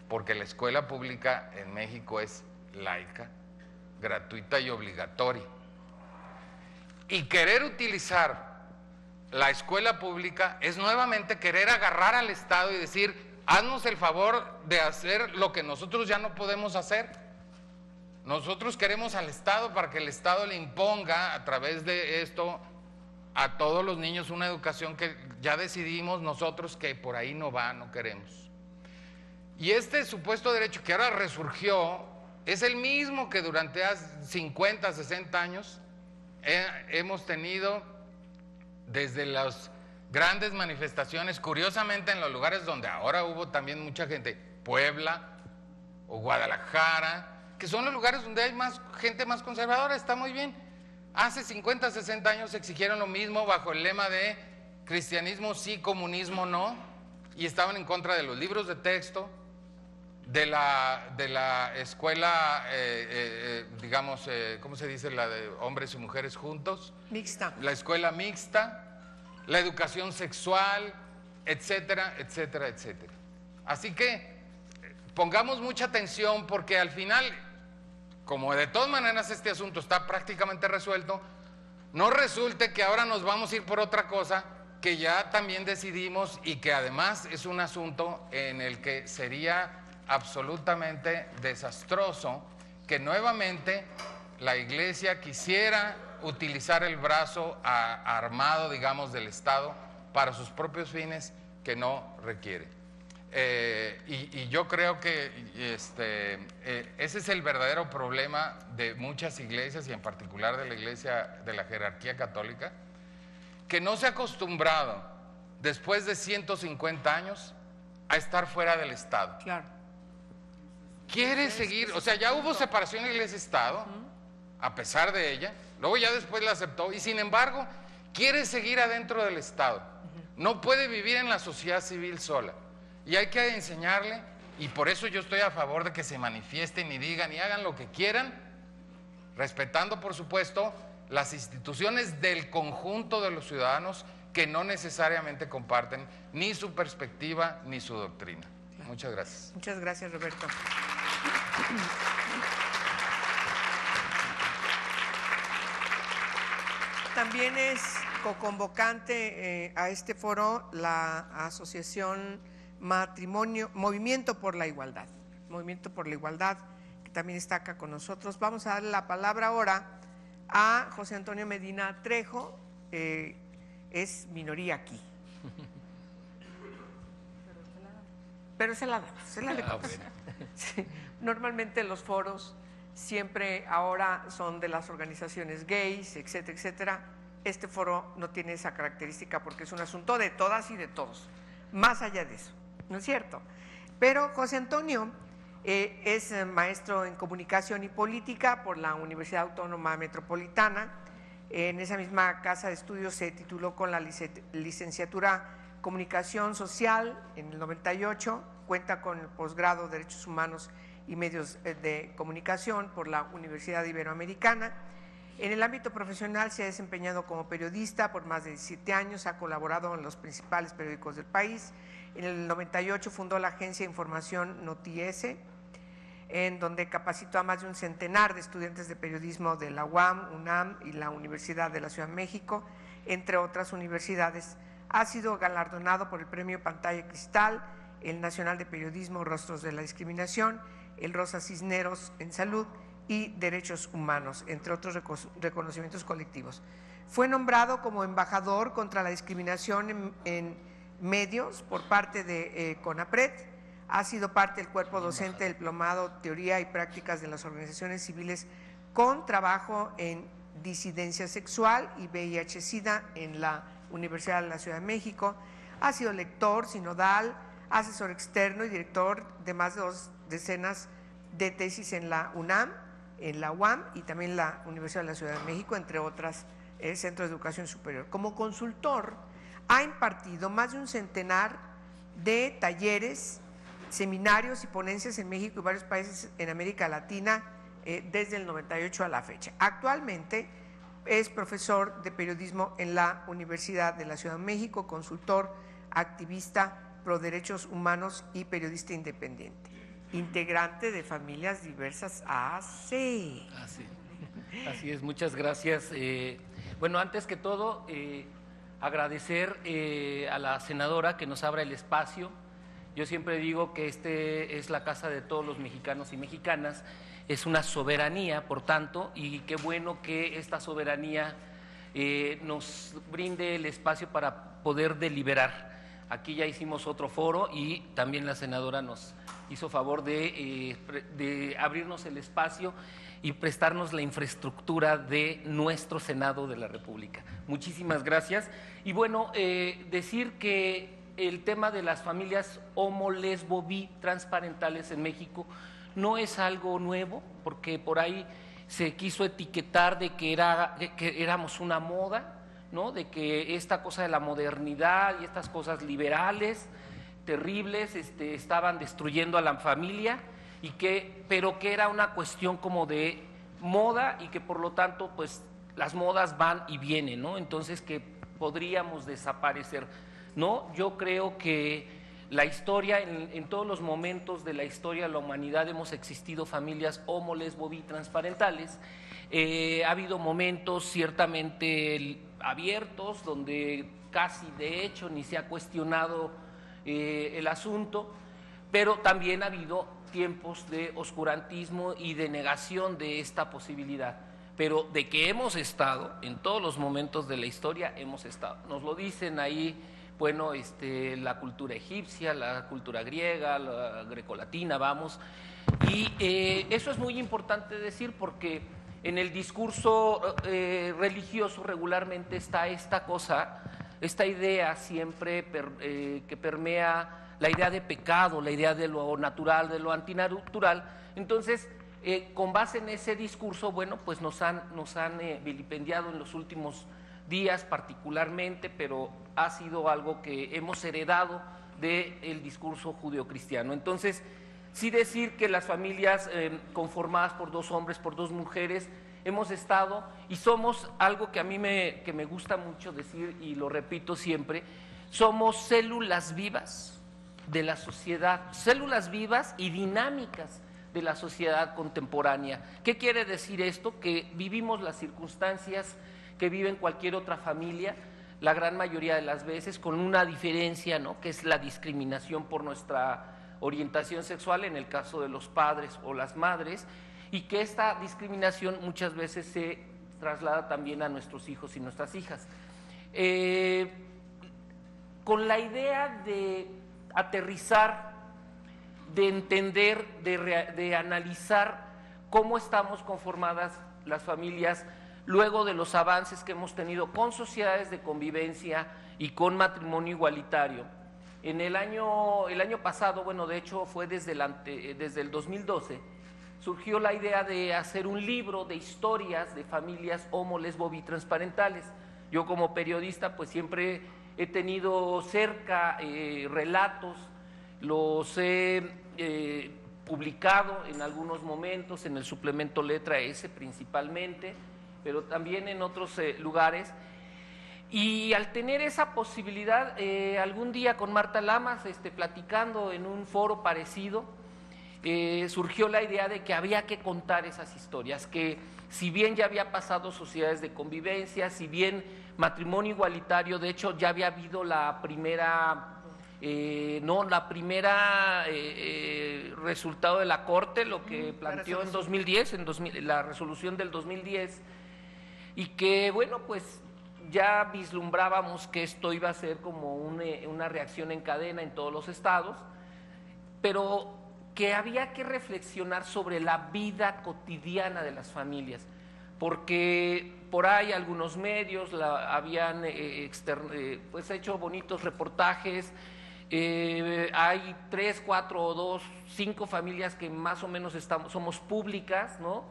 porque la escuela pública en México es laica, gratuita y obligatoria. Y querer utilizar la escuela pública es nuevamente querer agarrar al Estado y decir: haznos el favor de hacer lo que nosotros ya no podemos hacer. Nosotros queremos al Estado para que el Estado le imponga a través de esto a todos los niños una educación que ya decidimos nosotros que por ahí no va, no queremos. Y este supuesto derecho que ahora resurgió es el mismo que durante 50, 60 años hemos tenido desde las grandes manifestaciones, curiosamente en los lugares donde ahora hubo también mucha gente, Puebla o Guadalajara, que son los lugares donde hay más gente más conservadora. Está muy bien. Hace 50, 60 años exigieron lo mismo bajo el lema de cristianismo sí, comunismo no, y estaban en contra de los libros de texto, de la escuela, digamos, ¿cómo se dice? La de hombres y mujeres juntos. Mixta. La escuela mixta, la educación sexual, etcétera, etcétera, etcétera. Así que pongamos mucha atención, porque al final, como de todas maneras este asunto está prácticamente resuelto, no resulte que ahora nos vamos a ir por otra cosa que ya también decidimos, y que además es un asunto en el que sería absolutamente desastroso que nuevamente la Iglesia quisiera utilizar el brazo armado, digamos, del Estado para sus propios fines que no requiere. Y yo creo que ese es el verdadero problema de muchas iglesias, y en particular de la iglesia de la jerarquía católica, que no se ha acostumbrado después de 150 años, a estar fuera del Estado. Claro. Quiere seguir, o sea, ya hubo separación Iglesia-Estado, a pesar de ella, luego ya después la aceptó, y sin embargo, quiere seguir adentro del Estado. No puede vivir en la sociedad civil sola. Y hay que enseñarle, y por eso yo estoy a favor de que se manifiesten y digan y hagan lo que quieran, respetando, por supuesto, las instituciones del conjunto de los ciudadanos que no necesariamente comparten ni su perspectiva ni su doctrina. Muchas gracias. Muchas gracias, Roberto. También es coconvocante a este foro la asociación Movimiento por la Igualdad. Movimiento por la Igualdad, que también está acá con nosotros. Vamos a darle la palabra ahora a José Antonio Medina Trejo, es minoría aquí. Pero se la damos. Sí. Normalmente los foros siempre ahora son de las organizaciones gays, etcétera, etcétera. Este foro no tiene esa característica porque es un asunto de todas y de todos, más allá de eso, ¿no es cierto? Pero José Antonio es maestro en comunicación y política por la Universidad Autónoma Metropolitana. En esa misma casa de estudios se tituló con la licenciatura Comunicación Social en el 98, cuenta con el posgrado Derechos Humanos y Medios de Comunicación por la Universidad Iberoamericana. En el ámbito profesional se ha desempeñado como periodista por más de 17 años, ha colaborado en los principales periódicos del país. En el 98 fundó la agencia de información Noti-S, en donde capacitó a más de un centenar de estudiantes de periodismo de la UAM, UNAM y la Universidad de la Ciudad de México, entre otras universidades. Ha sido galardonado por el Premio Pantalla Cristal, el Nacional de Periodismo Rostros de la Discriminación, el Rosa Cisneros en Salud y Derechos Humanos, entre otros reconocimientos colectivos. Fue nombrado como embajador contra la discriminación en medios por parte de CONAPRED. Ha sido parte del cuerpo docente del Diplomado Teoría y Prácticas de las Organizaciones Civiles con trabajo en disidencia sexual y VIH-Sida en la Universidad de la Ciudad de México. Ha sido lector sinodal, asesor externo y director de más de 2 decenas de tesis en la UNAM, en la UAM y también en la Universidad de la Ciudad de México, entre otras centros de educación superior. Como consultor, ha impartido más de un centenar de talleres, seminarios y ponencias en México y varios países en América Latina desde el 98 a la fecha. Actualmente es profesor de periodismo en la Universidad de la Ciudad de México, consultor, activista pro derechos humanos y periodista independiente. Integrante de Familias Diversas AC. Así es, muchas gracias. Bueno, antes que todo, agradecer a la senadora que nos abra el espacio. Yo siempre digo que este es la casa de todos los mexicanos y mexicanas, es una soberanía, por tanto, y qué bueno que esta soberanía nos brinde el espacio para poder deliberar. Aquí ya hicimos otro foro y también la senadora nos hizo favor de abrirnos el espacio y prestarnos la infraestructura de nuestro Senado de la República. Muchísimas gracias. Y bueno, decir que el tema de las familias homo, lesbo, bi, transparentales en México no es algo nuevo, porque por ahí se quiso etiquetar de que éramos una moda, ¿no? De que esta cosa de la modernidad y estas cosas liberales terribles estaban destruyendo a la familia, pero que era una cuestión como de moda y que por lo tanto pues las modas van y vienen, ¿no? Entonces que podríamos desaparecer. No, yo creo que la historia, en todos los momentos de la historia de la humanidad hemos existido familias homo, lesbo, bi, transparentales. Ha habido momentos ciertamente abiertos donde casi de hecho ni se ha cuestionado el asunto, pero también ha habido tiempos de oscurantismo y de negación de esta posibilidad. Pero de que hemos estado, en todos los momentos de la historia hemos estado. Nos lo dicen ahí, bueno, la cultura egipcia, la cultura griega, la grecolatina, vamos. Y eso es muy importante decir porque en el discurso religioso regularmente está esta cosa esta idea siempre que permea la idea de pecado, la idea de lo natural, de lo antinatural. Entonces, con base en ese discurso, bueno, pues nos han vilipendiado en los últimos días particularmente, pero ha sido algo que hemos heredado del discurso judeocristiano. Entonces, sí decir que las familias conformadas por 2 hombres, por 2 mujeres, hemos estado y somos algo que a mí me gusta mucho decir y lo repito siempre, somos células vivas de la sociedad, células vivas y dinámicas de la sociedad contemporánea. ¿Qué quiere decir esto? Que vivimos las circunstancias que viven cualquier otra familia, la gran mayoría de las veces, con una diferencia, ¿no?, que es la discriminación por nuestra orientación sexual, en el caso de los padres o las madres, y que esta discriminación muchas veces se traslada también a nuestros hijos y nuestras hijas. Con la idea de aterrizar, de entender, de analizar cómo estamos conformadas las familias luego de los avances que hemos tenido con sociedades de convivencia y con matrimonio igualitario. En el año pasado, bueno, de hecho fue desde el 2012, surgió la idea de hacer un libro de historias de familias homo, lesbo, bitransparentales. Yo como periodista pues siempre he tenido cerca relatos, los he publicado en algunos momentos, en el suplemento Letra S principalmente, pero también en otros lugares. Y al tener esa posibilidad, algún día con Marta Lamas, platicando en un foro parecido, surgió la idea de que había que contar esas historias, que si bien ya había pasado sociedades de convivencia, si bien matrimonio igualitario, de hecho ya había habido la primera resultado de la Corte, lo que planteó en 2010, la resolución del 2010, y que bueno, pues ya vislumbrábamos que esto iba a ser como una reacción en cadena en todos los estados, pero que había que reflexionar sobre la vida cotidiana de las familias, porque por ahí algunos medios habían pues hecho bonitos reportajes. Hay 3, 4 o 2, 5 familias que más o menos somos públicas, ¿no?,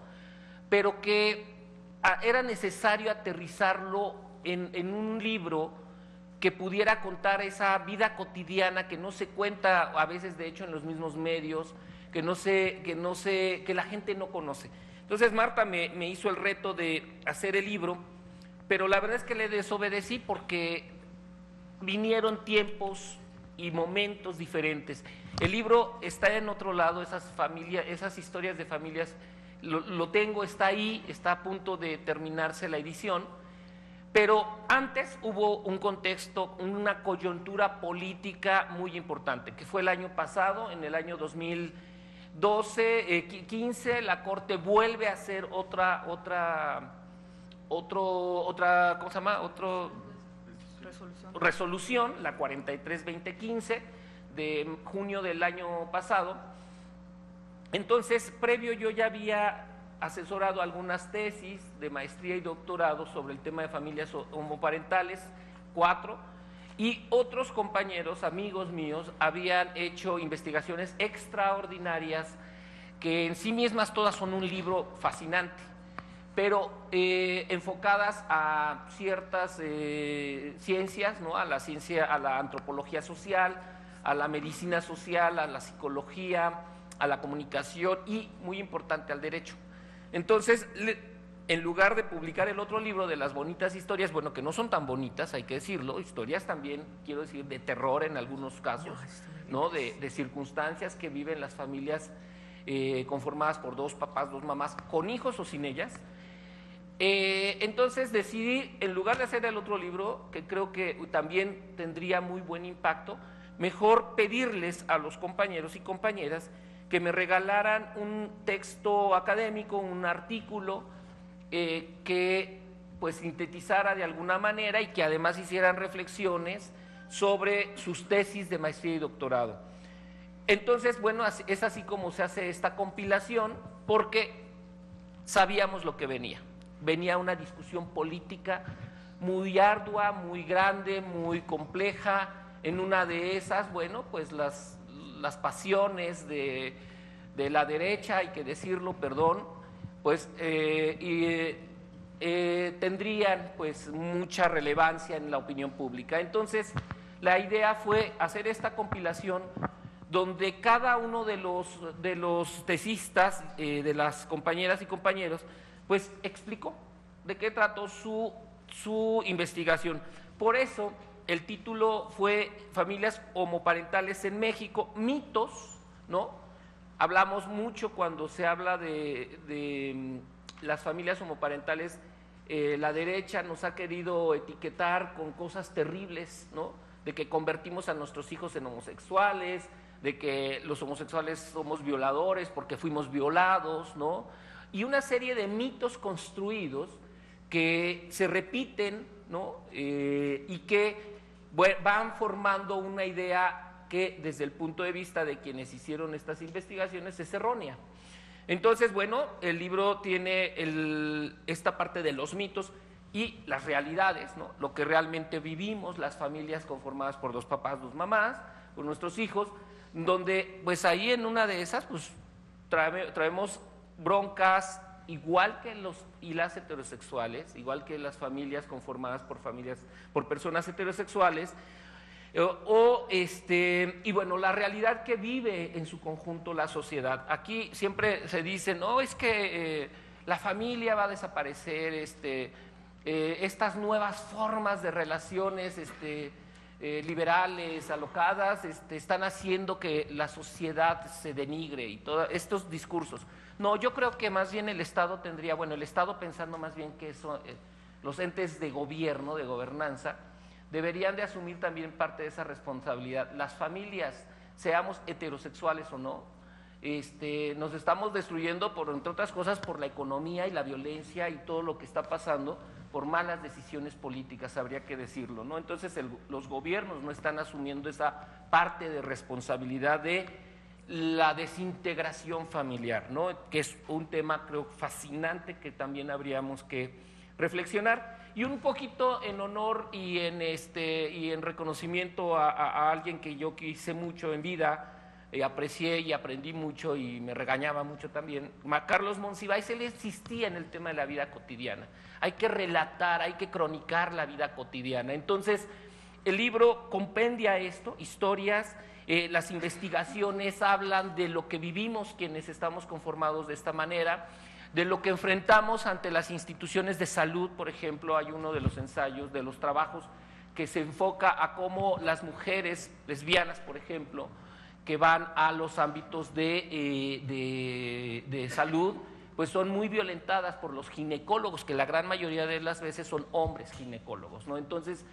pero que era necesario aterrizarlo en un libro que pudiera contar esa vida cotidiana que no se cuenta a veces, de hecho, en los mismos medios, que la gente no conoce. Entonces Marta me hizo el reto de hacer el libro, pero la verdad es que le desobedecí porque vinieron tiempos y momentos diferentes. El libro está en otro lado, esas historias de familias, lo tengo, está ahí, está a punto de terminarse la edición, pero antes hubo un contexto, una coyuntura política muy importante, que fue el año pasado, en el año 2015, la Corte vuelve a hacer otra resolución, la 43-2015 de junio del año pasado. Entonces, previo yo ya había asesorado algunas tesis de maestría y doctorado sobre el tema de familias homoparentales, 4, y otros compañeros, amigos míos, habían hecho investigaciones extraordinarias que en sí mismas todas son un libro fascinante, pero enfocadas a ciertas ciencias, ¿no?, a la ciencia, a la antropología social, a la medicina social, a la psicología, a la comunicación y, muy importante, al derecho. Entonces, en lugar de publicar el otro libro de las bonitas historias, bueno, que no son tan bonitas, hay que decirlo, historias también, quiero decir, de terror en algunos casos, ¿no?, de circunstancias que viven las familias conformadas por 2 papás, 2 mamás, con hijos o sin ellas. Entonces decidí, en lugar de hacer el otro libro, que creo que también tendría muy buen impacto, mejor pedirles a los compañeros y compañeras que me regalaran un texto académico, un artículo que pues sintetizara de alguna manera y que además hicieran reflexiones sobre sus tesis de maestría y doctorado. Entonces, bueno, es así como se hace esta compilación, porque sabíamos lo que venía. Venía una discusión política muy ardua, muy grande, muy compleja. En una de esas, bueno, pues las pasiones de la derecha, hay que decirlo, perdón, pues tendrían pues mucha relevancia en la opinión pública. Entonces, la idea fue hacer esta compilación donde cada uno de los tesistas, de las compañeras y compañeros, pues explicó de qué trató su investigación. Por eso el título fue Familias homoparentales en México, mitos, ¿no? Hablamos mucho cuando se habla de las familias homoparentales, la derecha nos ha querido etiquetar con cosas terribles, ¿no? De que convertimos a nuestros hijos en homosexuales, de que los homosexuales somos violadores porque fuimos violados, ¿no? Y una serie de mitos construidos que se repiten, ¿no? Y que van formando una idea que desde el punto de vista de quienes hicieron estas investigaciones es errónea. Entonces, bueno, el libro tiene esta parte de los mitos y las realidades, ¿no? Lo que realmente vivimos, las familias conformadas por 2 papás, 2 mamás, por nuestros hijos, donde pues ahí en una de esas pues traemos broncas igual que los y las heterosexuales, igual que las familias conformadas por personas heterosexuales, y bueno, la realidad que vive en su conjunto la sociedad. Aquí siempre se dice, no, es que la familia va a desaparecer, estas nuevas formas de relaciones liberales, alocadas, están haciendo que la sociedad se denigre y todos estos discursos. No, yo creo que más bien el Estado tendría, bueno, el Estado pensando más bien que eso, los entes de gobierno, de gobernanza, deberían de asumir también parte de esa responsabilidad. Las familias, seamos heterosexuales o no, nos estamos destruyendo, entre otras cosas, por la economía y la violencia y todo lo que está pasando, por malas decisiones políticas, habría que decirlo, ¿no? Entonces los gobiernos no están asumiendo esa parte de responsabilidad de la desintegración familiar, ¿no? Que es un tema, creo, fascinante que también habríamos que reflexionar. Y un poquito en honor y en reconocimiento a alguien que yo quise mucho en vida, aprecié y aprendí mucho y me regañaba mucho también, Carlos Monsiváis. Él insistía en el tema de la vida cotidiana. Hay que relatar, hay que cronicar la vida cotidiana. Entonces, el libro compendia esto, historias, las investigaciones hablan de lo que vivimos quienes estamos conformados de esta manera, de lo que enfrentamos ante las instituciones de salud. Por ejemplo, hay uno de los ensayos, de los trabajos, que se enfoca a cómo las mujeres lesbianas, por ejemplo, que van a los ámbitos de salud, pues son muy violentadas por los ginecólogos, que la gran mayoría de las veces son hombres ginecólogos, ¿no? Entonces,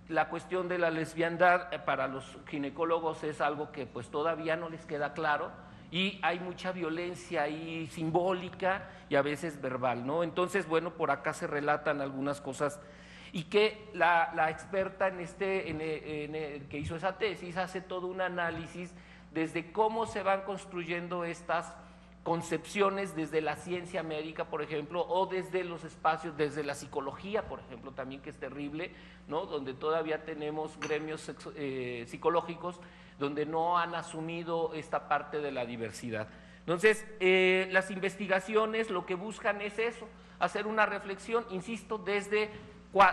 la cuestión de la lesbiandad para los ginecólogos es algo que pues todavía no les queda claro, y hay mucha violencia ahí simbólica y a veces verbal, ¿no? Entonces, bueno, por acá se relatan algunas cosas, y que la experta que hizo esa tesis hace todo un análisis desde cómo se van construyendo estas concepciones desde la ciencia médica, por ejemplo, o desde los espacios, desde la psicología, por ejemplo, también, que es terrible, ¿no? Donde todavía tenemos gremios psicológicos donde no han asumido esta parte de la diversidad. Entonces, las investigaciones lo que buscan es eso, hacer una reflexión, insisto, desde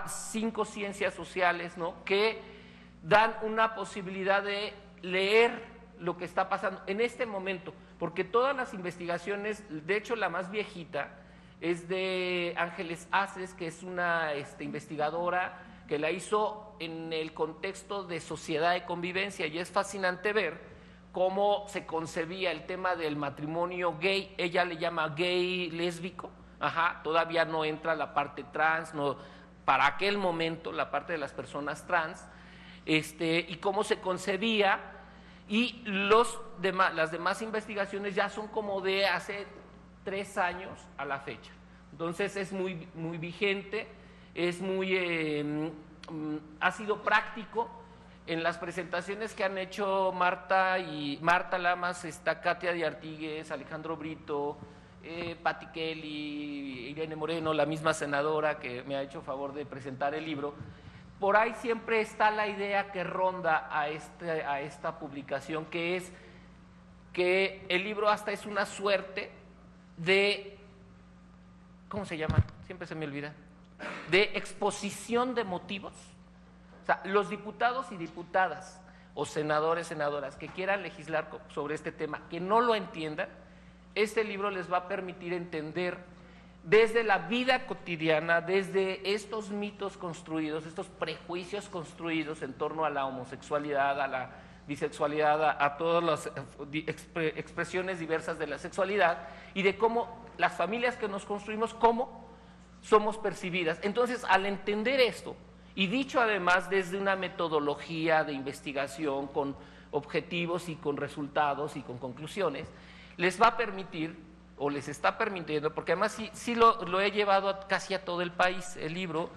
5 ciencias sociales, ¿no? Que dan una posibilidad de leer lo que está pasando en este momento, porque todas las investigaciones, de hecho la más viejita es de Ángeles Aces, que es una investigadora que la hizo en el contexto de sociedad de convivencia, y es fascinante ver cómo se concebía el tema del matrimonio gay. Ella le llama gay lésbico, todavía no entra la parte trans, no, para aquel momento la parte de las personas trans, y cómo se concebía. Y las demás investigaciones ya son como de hace 3 años a la fecha. Entonces es muy, muy vigente, es muy, ha sido práctico. En las presentaciones que han hecho Marta Lamas, está Katia de Artigues, Alejandro Brito, Pati Kelly, Irene Moreno, la misma senadora que me ha hecho favor de presentar el libro, por ahí siempre está la idea que ronda a esta publicación, que es que el libro hasta es una suerte de, ¿cómo se llama? Siempre se me olvida, de exposición de motivos. O sea, los diputados y diputadas o senadores, senadoras que quieran legislar sobre este tema, que no lo entiendan, este libro les va a permitir entender desde la vida cotidiana, desde estos mitos construidos, estos prejuicios construidos en torno a la homosexualidad, a la bisexualidad, a todas las expresiones diversas de la sexualidad, y de cómo las familias que nos construimos, cómo somos percibidas. Entonces, al entender esto, y dicho además desde una metodología de investigación con objetivos y con resultados y con conclusiones, les va a permitir, o les está permitiendo, porque además sí lo he llevado casi a todo el país, el libro,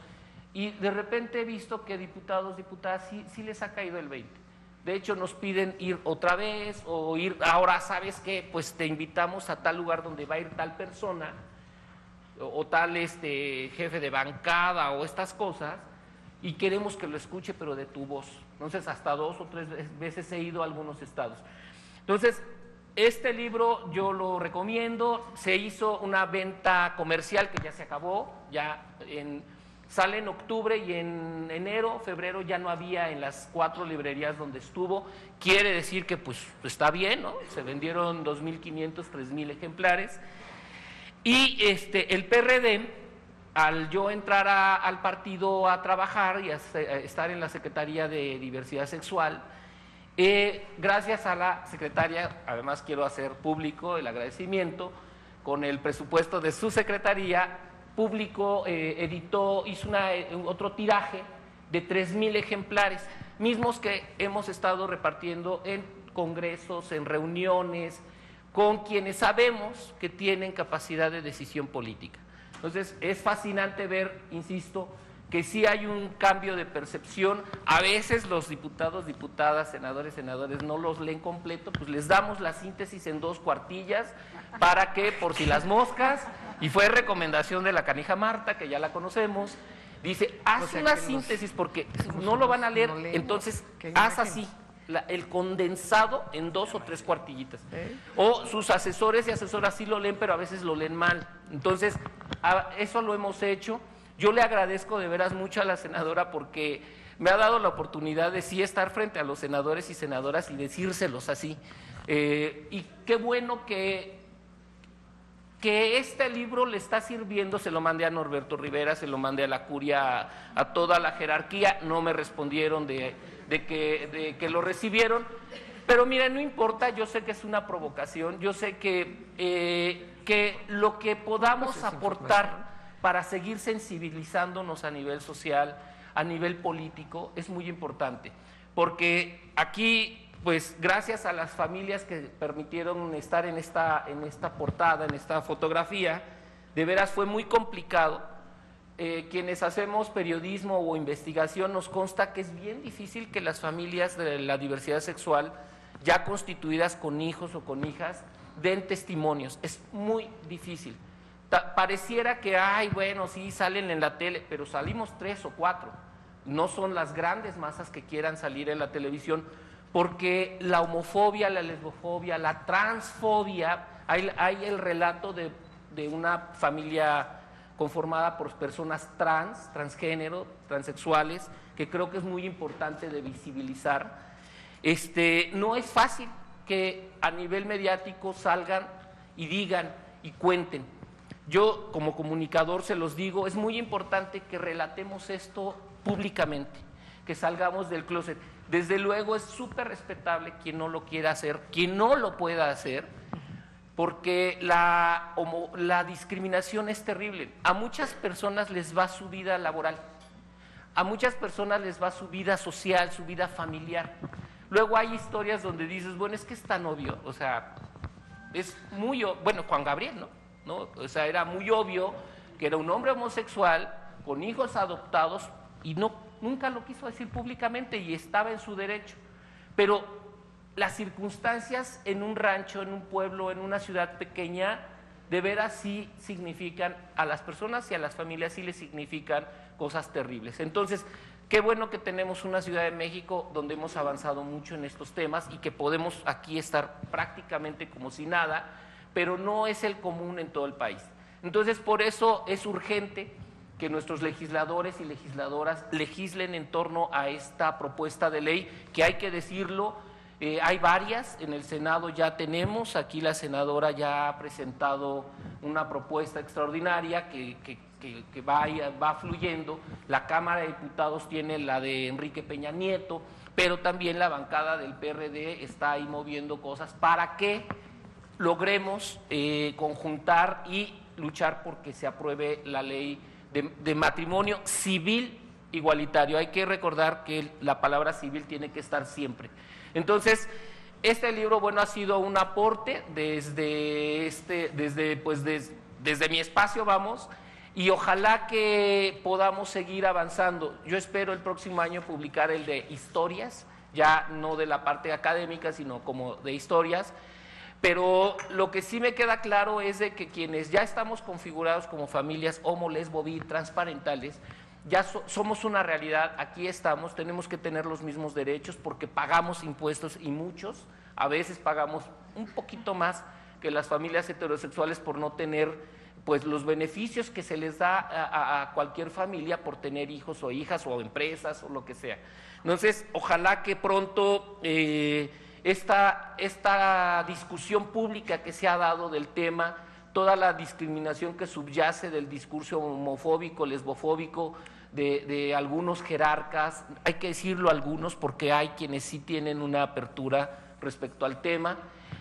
y de repente he visto que diputados, diputadas, sí les ha caído el 20. De hecho, nos piden ir otra vez, o ir, ahora, ¿sabes qué? Pues te invitamos a tal lugar donde va a ir tal persona, o tal jefe de bancada, o estas cosas, y queremos que lo escuche, pero de tu voz. Entonces, hasta 2 o 3 veces he ido a algunos estados. Entonces, este libro yo lo recomiendo. Se hizo una venta comercial que ya se acabó, sale en octubre, y en enero, febrero ya no había en las 4 librerías donde estuvo. Quiere decir que pues está bien, ¿no? Se vendieron 2.500, 3.000 ejemplares. Y el PRD, al yo entrar al partido a trabajar y a estar en la Secretaría de Diversidad Sexual, gracias a la secretaria, además quiero hacer público el agradecimiento, con el presupuesto de su secretaría, publicó, editó, hizo otro tiraje de 3.000 ejemplares, mismos que hemos estado repartiendo en congresos, en reuniones, con quienes sabemos que tienen capacidad de decisión política. Entonces, es fascinante ver, insisto, que sí hay un cambio de percepción. A veces los diputados, diputadas, senadores, no los leen completo, pues les damos la síntesis en 2 cuartillas para que, por si las moscas, y fue recomendación de la canija Marta, que ya la conocemos, dice, haz una síntesis, porque no lo van a leer, entonces haz así, el condensado en 2 o 3 cuartillitas. O sus asesores y asesoras sí lo leen, pero a veces lo leen mal. Entonces, eso lo hemos hecho. Yo le agradezco de veras mucho a la senadora, porque me ha dado la oportunidad de sí estar frente a los senadores y senadoras y decírselos así. Y qué bueno que este libro le está sirviendo. Se lo mandé a Norberto Rivera, se lo mandé a la curia, a toda la jerarquía, no me respondieron de que lo recibieron, pero mira, no importa, yo sé que es una provocación, yo sé que lo que podamos aportar para seguir sensibilizándonos a nivel social, a nivel político, es muy importante, porque aquí, pues gracias a las familias que permitieron estar en esta portada, en esta fotografía, de veras fue muy complicado. Quienes hacemos periodismo o investigación nos consta que es bien difícil que las familias de la diversidad sexual, ya constituidas con hijos o con hijas, den testimonios. Es muy difícil. Pareciera que, bueno, sí salen en la tele, pero salimos 3 o 4. No son las grandes masas que quieran salir en la televisión, porque la homofobia, la lesbofobia, la transfobia, hay el relato de una familia conformada por personas transgénero, transexuales, que creo que es muy importante de visibilizar. No es fácil que a nivel mediático salgan y digan y cuenten. Yo, como comunicador, se los digo, es muy importante que relatemos esto públicamente, que salgamos del closet. Desde luego es súper respetable quien no lo quiera hacer, quien no lo pueda hacer, porque la discriminación es terrible. A muchas personas les va su vida laboral, a muchas personas les va su vida social, su vida familiar. Luego hay historias donde dices, bueno, es que es tan obvio, o sea, es muy obvio. Bueno, Juan Gabriel, ¿no? O sea, era muy obvio que era un hombre homosexual con hijos adoptados y nunca lo quiso decir públicamente y estaba en su derecho. Pero las circunstancias en un rancho, en un pueblo, en una ciudad pequeña, de veras sí significan, a las personas y a las familias sí les significan cosas terribles. Entonces, qué bueno que tenemos una Ciudad de México donde hemos avanzado mucho en estos temas y que podemos aquí estar prácticamente como si nada, pero no es el común en todo el país. Entonces, por eso es urgente que nuestros legisladores y legisladoras legislen en torno a esta propuesta de ley, que hay que decirlo, hay varias, en el Senado ya tenemos, aquí la senadora ya ha presentado una propuesta extraordinaria que va fluyendo, la Cámara de Diputados tiene la de Enrique Peña Nieto, pero también la bancada del PRD está ahí moviendo cosas para que logremos conjuntar y luchar porque se apruebe la ley de matrimonio civil igualitario. Hay que recordar que la palabra civil tiene que estar siempre. Entonces, este libro, bueno, ha sido un aporte desde mi espacio, vamos, y ojalá que podamos seguir avanzando. Yo espero el próximo año publicar el de historias, ya no de la parte académica, sino como de historias, pero lo que sí me queda claro es de que quienes ya estamos configurados como familias homo, lesbo, bi, transparentales, ya somos una realidad, aquí estamos, tenemos que tener los mismos derechos porque pagamos impuestos y muchos, a veces pagamos un poquito más que las familias heterosexuales por no tener pues los beneficios que se les da a cualquier familia por tener hijos o hijas o empresas o lo que sea. Entonces, ojalá que pronto esta discusión pública que se ha dado del tema, toda la discriminación que subyace del discurso homofóbico, lesbofóbico de algunos jerarcas, hay que decirlo algunos porque hay quienes sí tienen una apertura respecto al tema,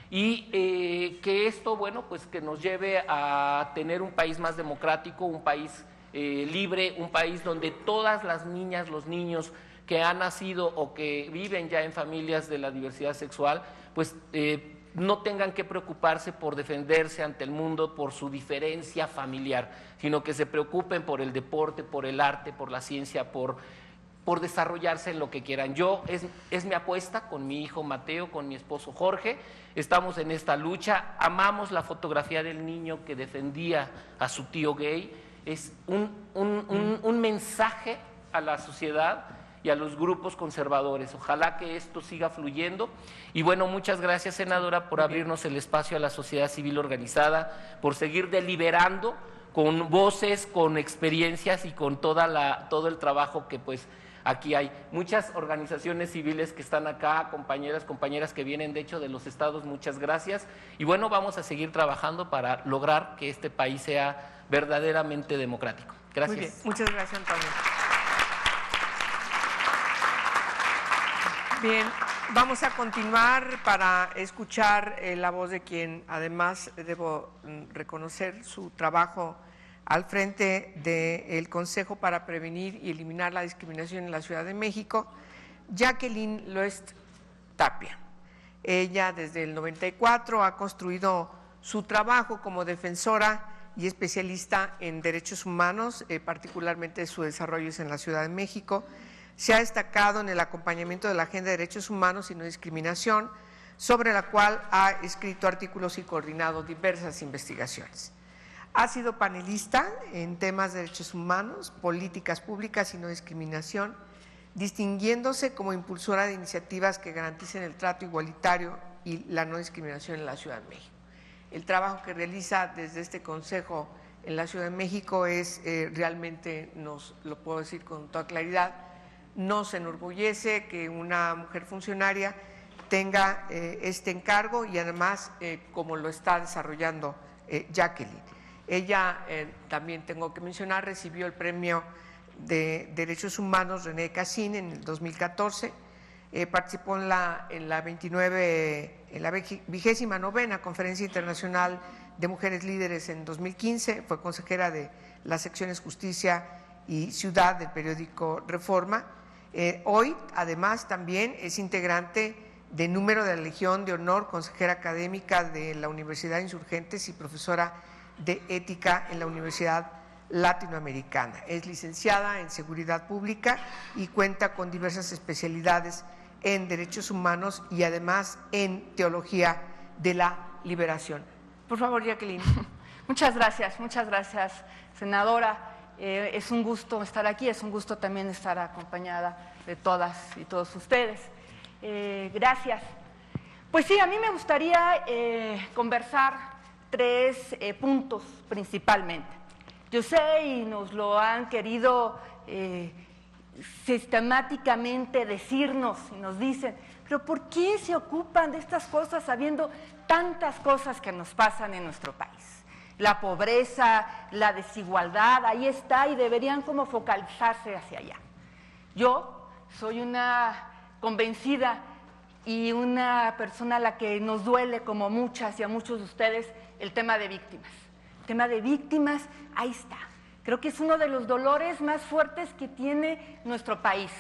y que esto, bueno, pues que nos lleve a tener un país más democrático, un país libre, un país donde todas las niñas, los niños que han nacido o que viven ya en familias de la diversidad sexual, pues no tengan que preocuparse por defenderse ante el mundo por su diferencia familiar, sino que se preocupen por el deporte, por el arte, por la ciencia, por desarrollarse en lo que quieran. Es mi apuesta con mi hijo Mateo, con mi esposo Jorge, estamos en esta lucha, amamos la fotografía del niño que defendía a su tío gay, es un mensaje a la sociedad y a los grupos conservadores. Ojalá que esto siga fluyendo. Y bueno, muchas gracias, senadora, por abrirnos el espacio a la sociedad civil organizada, por seguir deliberando con voces, con experiencias y con todo el trabajo que pues aquí hay. Muchas organizaciones civiles que están acá, compañeras que vienen de hecho de los estados, muchas gracias. Y bueno, vamos a seguir trabajando para lograr que este país sea verdaderamente democrático. Gracias. Muy bien, muchas gracias, Antonio. Bien, vamos a continuar para escuchar la voz de quien además debo reconocer su trabajo al frente del Consejo para Prevenir y Eliminar la Discriminación en la Ciudad de México, Jacqueline Loest Tapia. Ella desde el 94 ha construido su trabajo como defensora y especialista en derechos humanos, particularmente su desarrollo es en la Ciudad de México. Se ha destacado en el acompañamiento de la Agenda de Derechos Humanos y No Discriminación, sobre la cual ha escrito artículos y coordinado diversas investigaciones. Ha sido panelista en temas de derechos humanos, políticas públicas y no discriminación, distinguiéndose como impulsora de iniciativas que garanticen el trato igualitario y la no discriminación en la Ciudad de México. El trabajo que realiza desde este Consejo en la Ciudad de México es realmente, nos lo puedo decir con toda claridad, nos enorgullece que una mujer funcionaria tenga este encargo y además como lo está desarrollando Jacqueline. Ella, también tengo que mencionar, recibió el Premio de Derechos Humanos René Cassin en el 2014, participó en la 29ª Conferencia Internacional de Mujeres Líderes en 2015, fue consejera de las secciones Justicia y Ciudad del periódico Reforma. Hoy, además, también es integrante de número de la Legión de Honor, consejera académica de la Universidad de Insurgentes y profesora de Ética en la Universidad Latinoamericana. Es licenciada en Seguridad Pública y cuenta con diversas especialidades en Derechos Humanos y además en Teología de la Liberación. Por favor, Jacqueline. Muchas gracias, senadora. Es un gusto estar aquí, es un gusto también estar acompañada de todas y todos ustedes. Gracias. Pues sí, a mí me gustaría conversar tres puntos principalmente. Yo sé, y nos lo han querido sistemáticamente decirnos, y nos dicen, pero ¿por qué se ocupan de estas cosas sabiendo tantas cosas que nos pasan en nuestro país? La pobreza, la desigualdad, ahí está, y deberían como focalizarse hacia allá. Yo soy una convencida y una persona a la que nos duele, como muchas y a muchos de ustedes, el tema de víctimas. El tema de víctimas, ahí está. Creo que es uno de los dolores más fuertes que tiene nuestro país.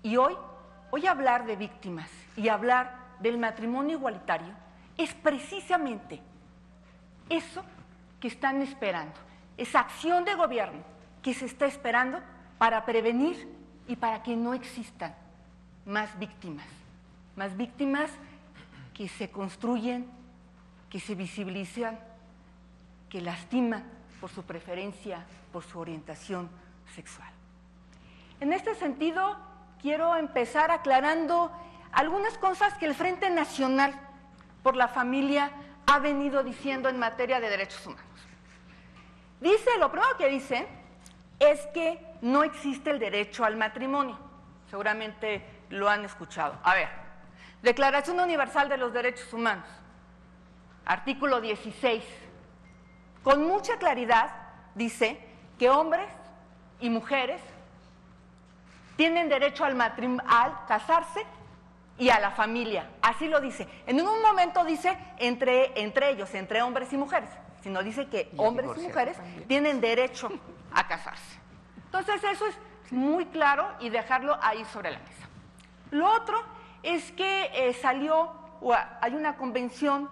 Y hoy hablar de víctimas y hablar del matrimonio igualitario es precisamente eso que están esperando, esa acción de gobierno que se está esperando para prevenir y para que no existan más víctimas que se construyen, que se visibilizan, que lastiman por su preferencia, por su orientación sexual. En este sentido, quiero empezar aclarando algunas cosas que el Frente Nacional por la Familia ha venido diciendo en materia de derechos humanos. Lo primero que dice es que no existe el derecho al matrimonio. Seguramente lo han escuchado. A ver, Declaración Universal de los Derechos Humanos, artículo 16, con mucha claridad dice que hombres y mujeres tienen derecho al casarse y a la familia, así lo dice. En ningún momento dice entre ellos, entre hombres y mujeres, sino dice que hombres y mujeres tienen derecho a casarse. Entonces eso es muy claro y dejarlo ahí sobre la mesa. Lo otro es que hay una convención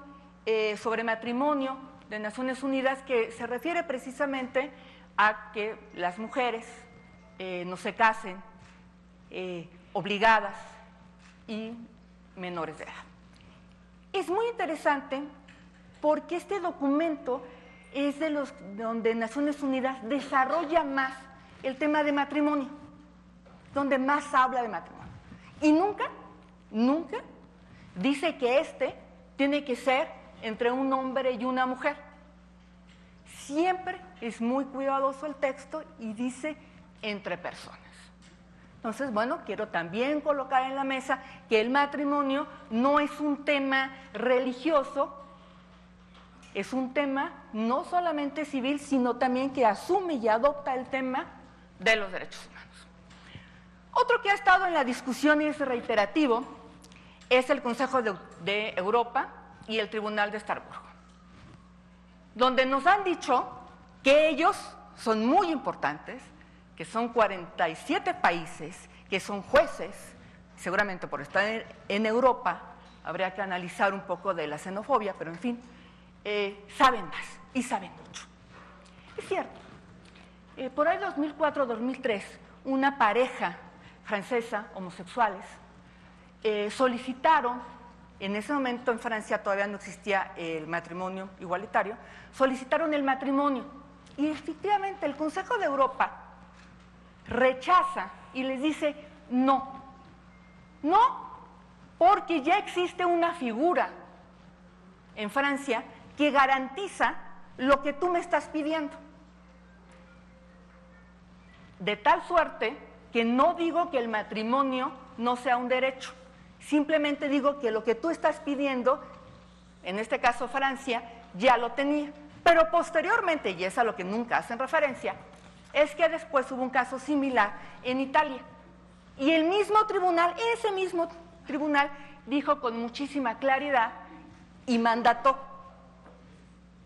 sobre matrimonio de Naciones Unidas que se refiere precisamente a que las mujeres no se casen obligadas y menores de edad. Es muy interesante porque este documento es de los donde Naciones Unidas desarrolla más el tema de matrimonio, donde más habla de matrimonio. Y nunca dice que tiene que ser entre un hombre y una mujer. Siempre es muy cuidadoso el texto y dice entre personas. Entonces, bueno, quiero también colocar en la mesa que el matrimonio no es un tema religioso, es un tema no solamente civil, sino también que asume y adopta el tema de los derechos humanos. Otro que ha estado en la discusión y es reiterativo es el Consejo de Europa y el Tribunal de Estrasburgo, donde nos han dicho que ellos son muy importantes, que son 47 países, que son jueces, seguramente por estar en Europa, habría que analizar un poco de la xenofobia, pero en fin, saben más y saben mucho. Es cierto, por ahí 2004-2003, una pareja francesa, homosexuales, solicitaron, en ese momento en Francia todavía no existía el matrimonio igualitario, solicitaron el matrimonio y efectivamente el Consejo de Europa rechaza y les dice no, porque ya existe una figura en Francia que garantiza lo que tú me estás pidiendo. De tal suerte que no digo que el matrimonio no sea un derecho, simplemente digo que lo que tú estás pidiendo, en este caso Francia, ya lo tenía. Pero posteriormente, y es a lo que nunca hacen referencia, es que después hubo un caso similar en Italia. Y el mismo tribunal, ese mismo tribunal, dijo con muchísima claridad y mandató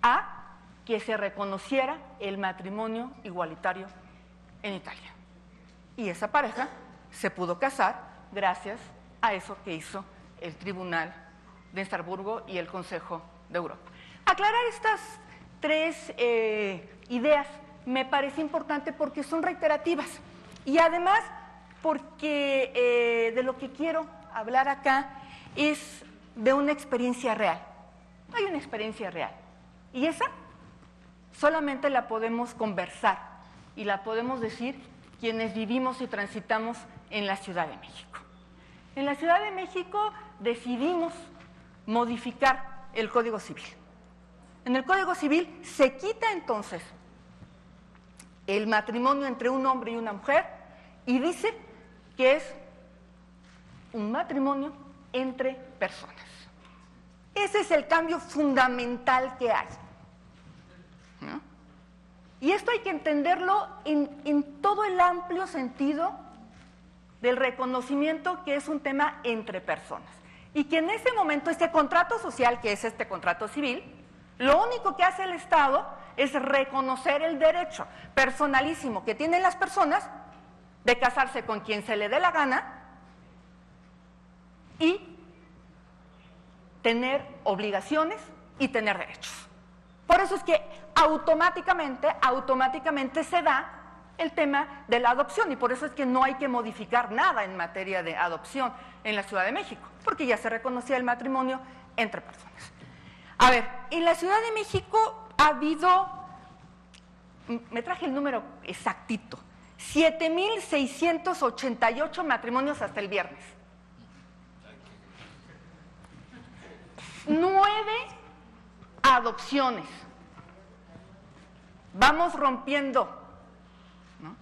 a que se reconociera el matrimonio igualitario en Italia. Y esa pareja se pudo casar gracias a eso que hizo el Tribunal de Estrasburgo y el Consejo de Europa. Aclarar estas tres ideas me parece importante porque son reiterativas y además porque de lo que quiero hablar acá es de una experiencia real. Hay una experiencia real. Y esa solamente la podemos conversar y la podemos decir quienes vivimos y transitamos en la Ciudad de México. En la Ciudad de México decidimos modificar el Código Civil. En el Código Civil se quita entonces el matrimonio entre un hombre y una mujer y dice que es un matrimonio entre personas. Ese es el cambio fundamental que hay, ¿no? Y esto hay que entenderlo en todo el amplio sentido del reconocimiento que es un tema entre personas. Y que en ese momento este contrato social, que es este contrato civil, lo único que hace el Estado es reconocer el derecho personalísimo que tienen las personas de casarse con quien se le dé la gana y tener obligaciones y tener derechos. Por eso es que automáticamente se da el tema de la adopción y por eso es que no hay que modificar nada en materia de adopción en la Ciudad de México, porque ya se reconocía el matrimonio entre personas. A ver, en la Ciudad de México ha habido, me traje el número exactito, 7,688 matrimonios hasta el viernes. 9 adopciones. Vamos rompiendo, ¿no?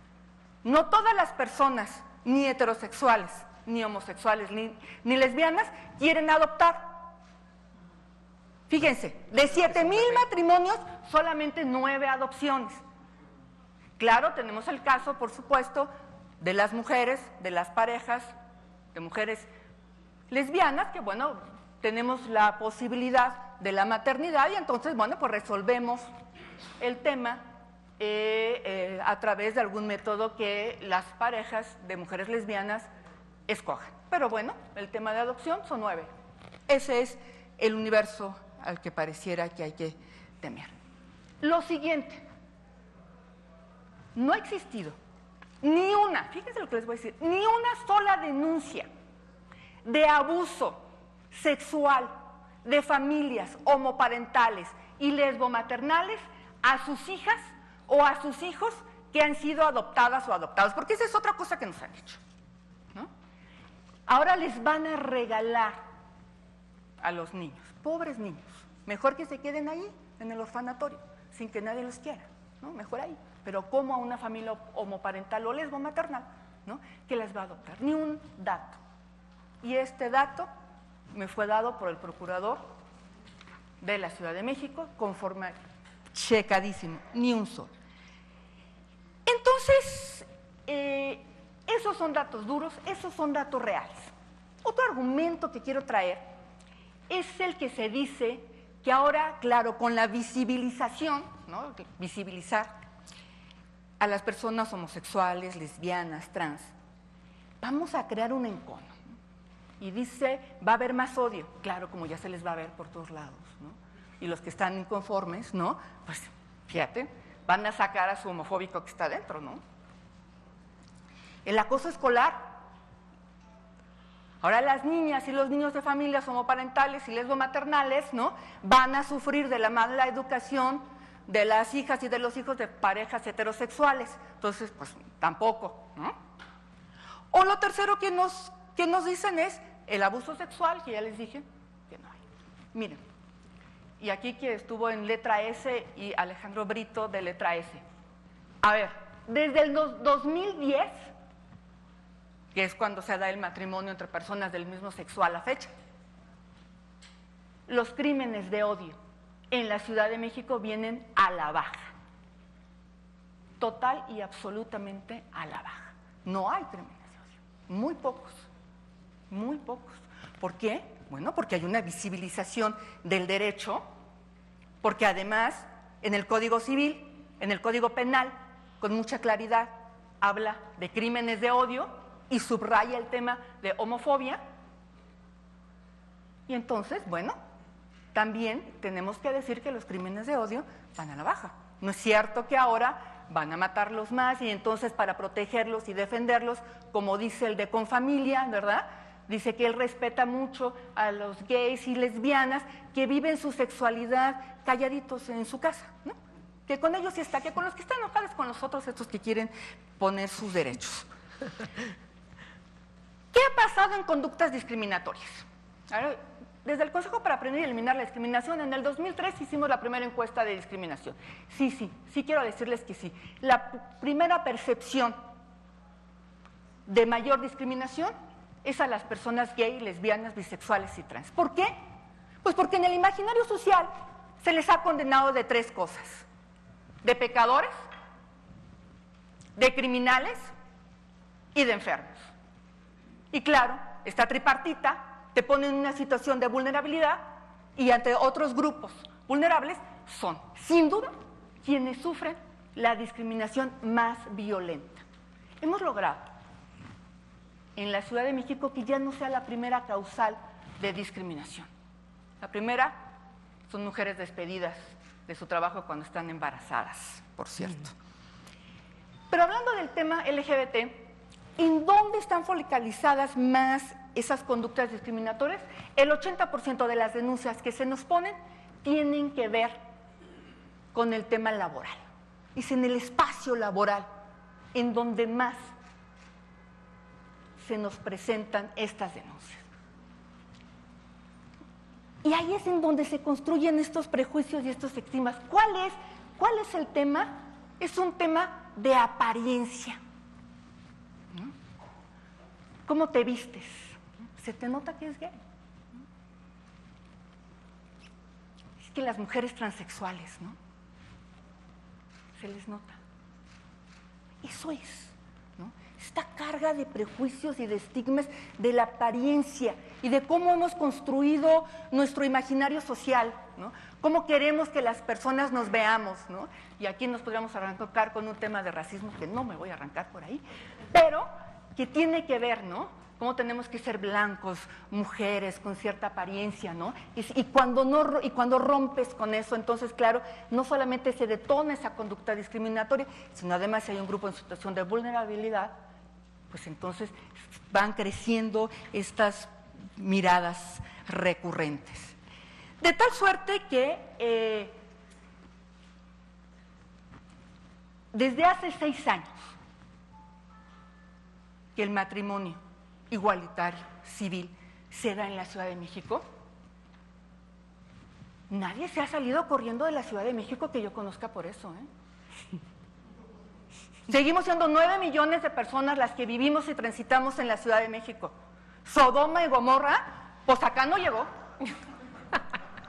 No todas las personas, ni heterosexuales, ni homosexuales, ni lesbianas, quieren adoptar. Fíjense, de 7,000 matrimonios, solamente 9 adopciones. Claro, tenemos el caso, por supuesto, de las mujeres, de las parejas, de mujeres lesbianas, que bueno, tenemos la posibilidad de la maternidad y entonces, bueno, pues resolvemos el tema a través de algún método que las parejas de mujeres lesbianas escojan. Pero bueno, el tema de adopción son 9. Ese es el universo al que pareciera que hay que temer. Lo siguiente, no ha existido ni una, fíjense lo que les voy a decir, ni una sola denuncia de abuso sexual de familias homoparentales y lesbomaternales a sus hijas o a sus hijos que han sido adoptadas o adoptados, porque esa es otra cosa que nos han hecho, ¿no? Ahora les van a regalar a los niños, pobres niños, mejor que se queden ahí en el orfanatorio, sin que nadie los quiera, ¿no? Mejor ahí, pero como a una familia homoparental o lesbomaternal, ¿no? Que les va a adoptar, ni un dato. Y este dato me fue dado por el procurador de la Ciudad de México, conforme checadísimo, ni un solo. Entonces, esos son datos duros, esos son datos reales. Otro argumento que quiero traer es el que se dice que ahora, claro, con la visibilización, ¿no? Visibilizar a las personas homosexuales, lesbianas, trans, vamos a crear un encono. Y dice, va a haber más odio. Claro, como ya se les va a ver por todos lados, ¿no? Y los que están inconformes, ¿no? Pues, fíjate, van a sacar a su homofóbico que está adentro, ¿no? El acoso escolar. Ahora las niñas y los niños de familias homoparentales y lesbomaternales, ¿no? Van a sufrir de la mala educación de las hijas y de los hijos de parejas heterosexuales. Entonces, pues, tampoco, ¿no? O lo tercero que nos dicen es el abuso sexual, que ya les dije que no hay. Miren, y aquí que estuvo en letra S y Alejandro Brito de letra S. A ver, desde el 2010, que es cuando se da el matrimonio entre personas del mismo sexo a la fecha, los crímenes de odio en la Ciudad de México vienen a la baja. Total y absolutamente a la baja. No hay crímenes de odio, muy pocos. Muy pocos. ¿Por qué? Bueno, porque hay una visibilización del derecho, porque además en el Código Civil, en el Código Penal, con mucha claridad, habla de crímenes de odio y subraya el tema de homofobia. Y entonces, bueno, también tenemos que decir que los crímenes de odio van a la baja. No es cierto que ahora van a matarlos más y entonces para protegerlos y defenderlos, como dice el de Confamilia, ¿verdad?, Dice que él respeta mucho a los gays y lesbianas que viven su sexualidad calladitos en su casa, ¿no? Que con ellos sí está, que con los que están enojados con los otros, estos que quieren poner sus derechos. ¿Qué ha pasado en conductas discriminatorias? Ahora, desde el Consejo para Prevenir y Eliminar la Discriminación, en el 2003 hicimos la primera encuesta de discriminación. Sí quiero decirles que sí. La primera percepción de mayor discriminación es a las personas gay, lesbianas, bisexuales y trans. ¿Por qué? Pues porque en el imaginario social se les ha condenado de 3 cosas: de pecadores, de criminales y de enfermos. Y claro, esta tripartita te pone en una situación de vulnerabilidad y ante otros grupos vulnerables son, sin duda, quienes sufren la discriminación más violenta. Hemos logrado en la Ciudad de México que ya no sea la primera causal de discriminación. La primera son mujeres despedidas de su trabajo cuando están embarazadas, por cierto. Pero hablando del tema LGBT, ¿en dónde están focalizadas más esas conductas discriminatorias? El 80% de las denuncias que se nos ponen tienen que ver con el tema laboral. Es en el espacio laboral en donde más se nos presentan estas denuncias. Y ahí es en donde se construyen estos prejuicios y estos estigmas. ¿Cuál es el tema? Es un tema de apariencia. ¿No? ¿Cómo te vistes? Se te nota que es gay. Es que las mujeres transexuales, ¿no? Se les nota. Eso es, ¿no? Esta carga de prejuicios y de estigmas de la apariencia y de cómo hemos construido nuestro imaginario social, ¿no? Cómo queremos que las personas nos veamos, ¿no? Y aquí nos podríamos arrancar con un tema de racismo, que no me voy a arrancar por ahí, pero que tiene que ver, ¿no? Cómo tenemos que ser blancos, mujeres, con cierta apariencia, ¿no? Y cuando rompes con eso, entonces, claro, no solamente se detona esa conducta discriminatoria, sino además si hay un grupo en situación de vulnerabilidad, pues entonces van creciendo estas miradas recurrentes. De tal suerte que desde hace 6 años que el matrimonio igualitario, civil, se da en la Ciudad de México, nadie se ha salido corriendo de la Ciudad de México que yo conozca por eso, ¿eh? Seguimos siendo 9 millones de personas las que vivimos y transitamos en la Ciudad de México. Sodoma y Gomorra, pues acá no llegó.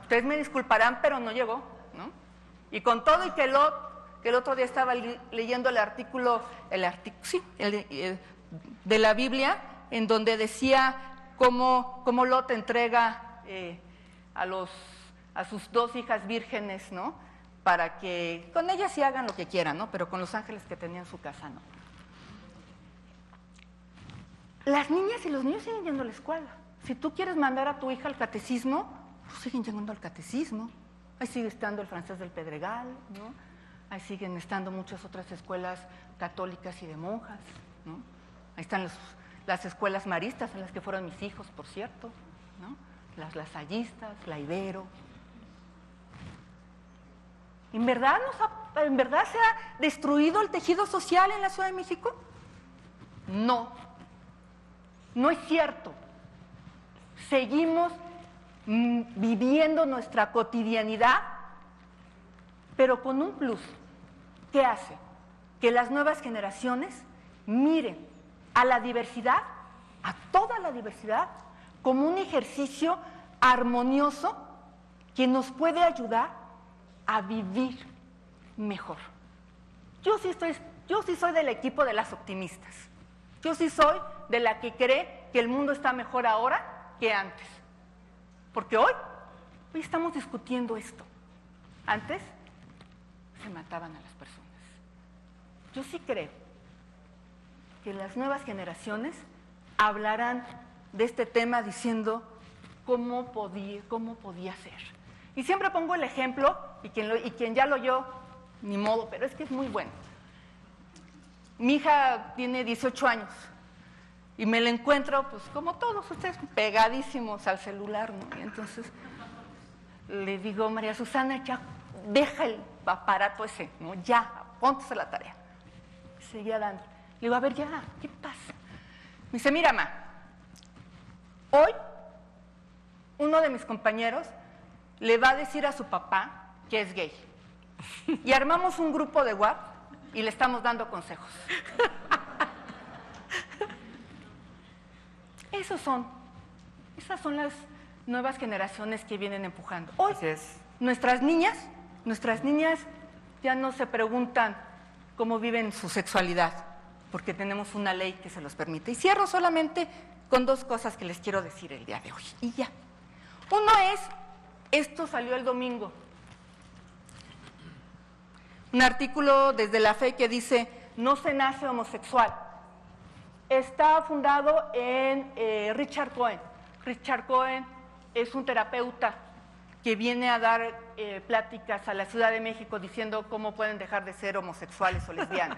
Ustedes me disculparán, pero no llegó, ¿no? Y con todo y que el otro día estaba leyendo el artículo de la Biblia, en donde decía cómo Lot entrega a sus 2 hijas vírgenes, ¿no? Para que con ellas sí hagan lo que quieran, ¿no? Pero con los ángeles que tenía en su casa, no. Las niñas y los niños siguen yendo a la escuela. Si tú quieres mandar a tu hija al catecismo, pues siguen yendo al catecismo. Ahí sigue estando el francés del Pedregal, ¿no? Ahí siguen estando muchas otras escuelas católicas y de monjas, ¿no? Ahí están las escuelas maristas en las que fueron mis hijos, por cierto, ¿no? Las lasallistas, la Ibero. ¿En verdad se ha destruido el tejido social en la Ciudad de México? No, no es cierto. Seguimos viviendo nuestra cotidianidad, pero con un plus. ¿Qué hace? Que las nuevas generaciones miren a la diversidad, a toda la diversidad, como un ejercicio armonioso que nos puede ayudar a vivir mejor. Yo sí soy del equipo de las optimistas. Yo sí soy de la que cree que el mundo está mejor ahora que antes. Porque hoy estamos discutiendo esto. Antes se mataban a las personas. Yo sí creo que las nuevas generaciones hablarán de este tema diciendo cómo podía ser. Y siempre pongo el ejemplo, y quien ya lo oyó, ni modo, pero es que es muy bueno. Mi hija tiene 18 años Y me la encuentro, pues como todos ustedes, pegadísimos al celular, ¿no? Y entonces le digo, María Susana, ya deja el aparato ese, ¿no? Ya, póntese la tarea. Seguía dando. Le digo, a ver, ya, ¿qué pasa? Me dice, mira, ma, hoy uno de mis compañeros le va a decir a su papá que es gay. Y armamos un grupo de WhatsApp y le estamos dando consejos. Esas son las nuevas generaciones que vienen empujando. Hoy, nuestras niñas ya no se preguntan cómo viven su sexualidad, porque tenemos una ley que se los permite. Y cierro solamente con 2 cosas que les quiero decir el día de hoy. Y ya. Uno es, esto salió el domingo, un artículo desde La Fe que dice, no se nace homosexual. Está fundado en Richard Cohen. Richard Cohen es un terapeuta que viene a dar pláticas a la Ciudad de México diciendo cómo pueden dejar de ser homosexuales o lesbianas.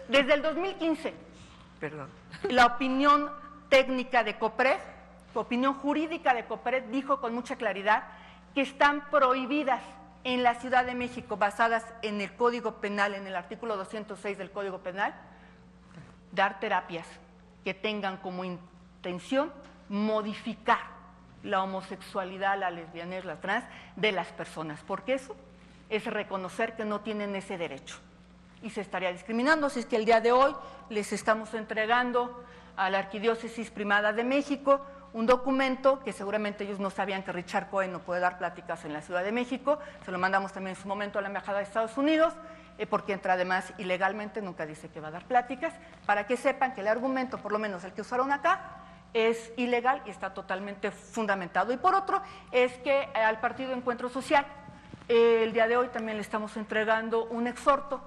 Desde el 2015, la opinión técnica de COPRED, opinión jurídica de COPRED, dijo con mucha claridad que están prohibidas en la Ciudad de México, basadas en el Código Penal, en el artículo 206 del Código Penal, dar terapias que tengan como intención modificar la homosexualidad, la lesbianez, la trans de las personas, porque eso es reconocer que no tienen ese derecho y se estaría discriminando. Así es que el día de hoy les estamos entregando a la Arquidiócesis Primada de México un documento que seguramente ellos no sabían que Richard Cohen no puede dar pláticas en la Ciudad de México. Se lo mandamos también en su momento a la Embajada de Estados Unidos, porque entra además ilegalmente, nunca dice que va a dar pláticas, para que sepan que el argumento, por lo menos el que usaron acá, es ilegal y está totalmente fundamentado. Y por otro, es que al Partido Encuentro Social, el día de hoy también le estamos entregando un exhorto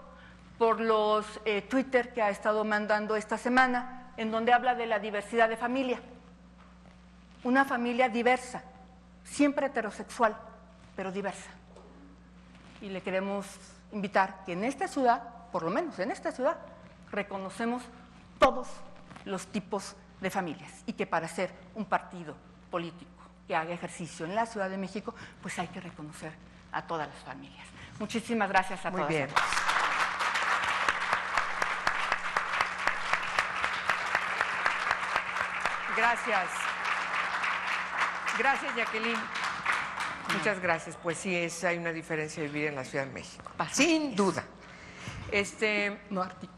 por los Twitter que ha estado mandando esta semana, en donde habla de la diversidad de familia. Una familia diversa, siempre heterosexual, pero diversa. Y le queremos invitar que en esta ciudad, por lo menos en esta ciudad, reconocemos todos los tipos de familias y que para ser un partido político que haga ejercicio en la Ciudad de México, pues hay que reconocer a todas las familias. Muchísimas gracias a todas. Muy bien. Gracias. Gracias, Jacqueline. Muchas gracias. Pues sí, hay una diferencia de vivir en la Ciudad de México. Sin duda.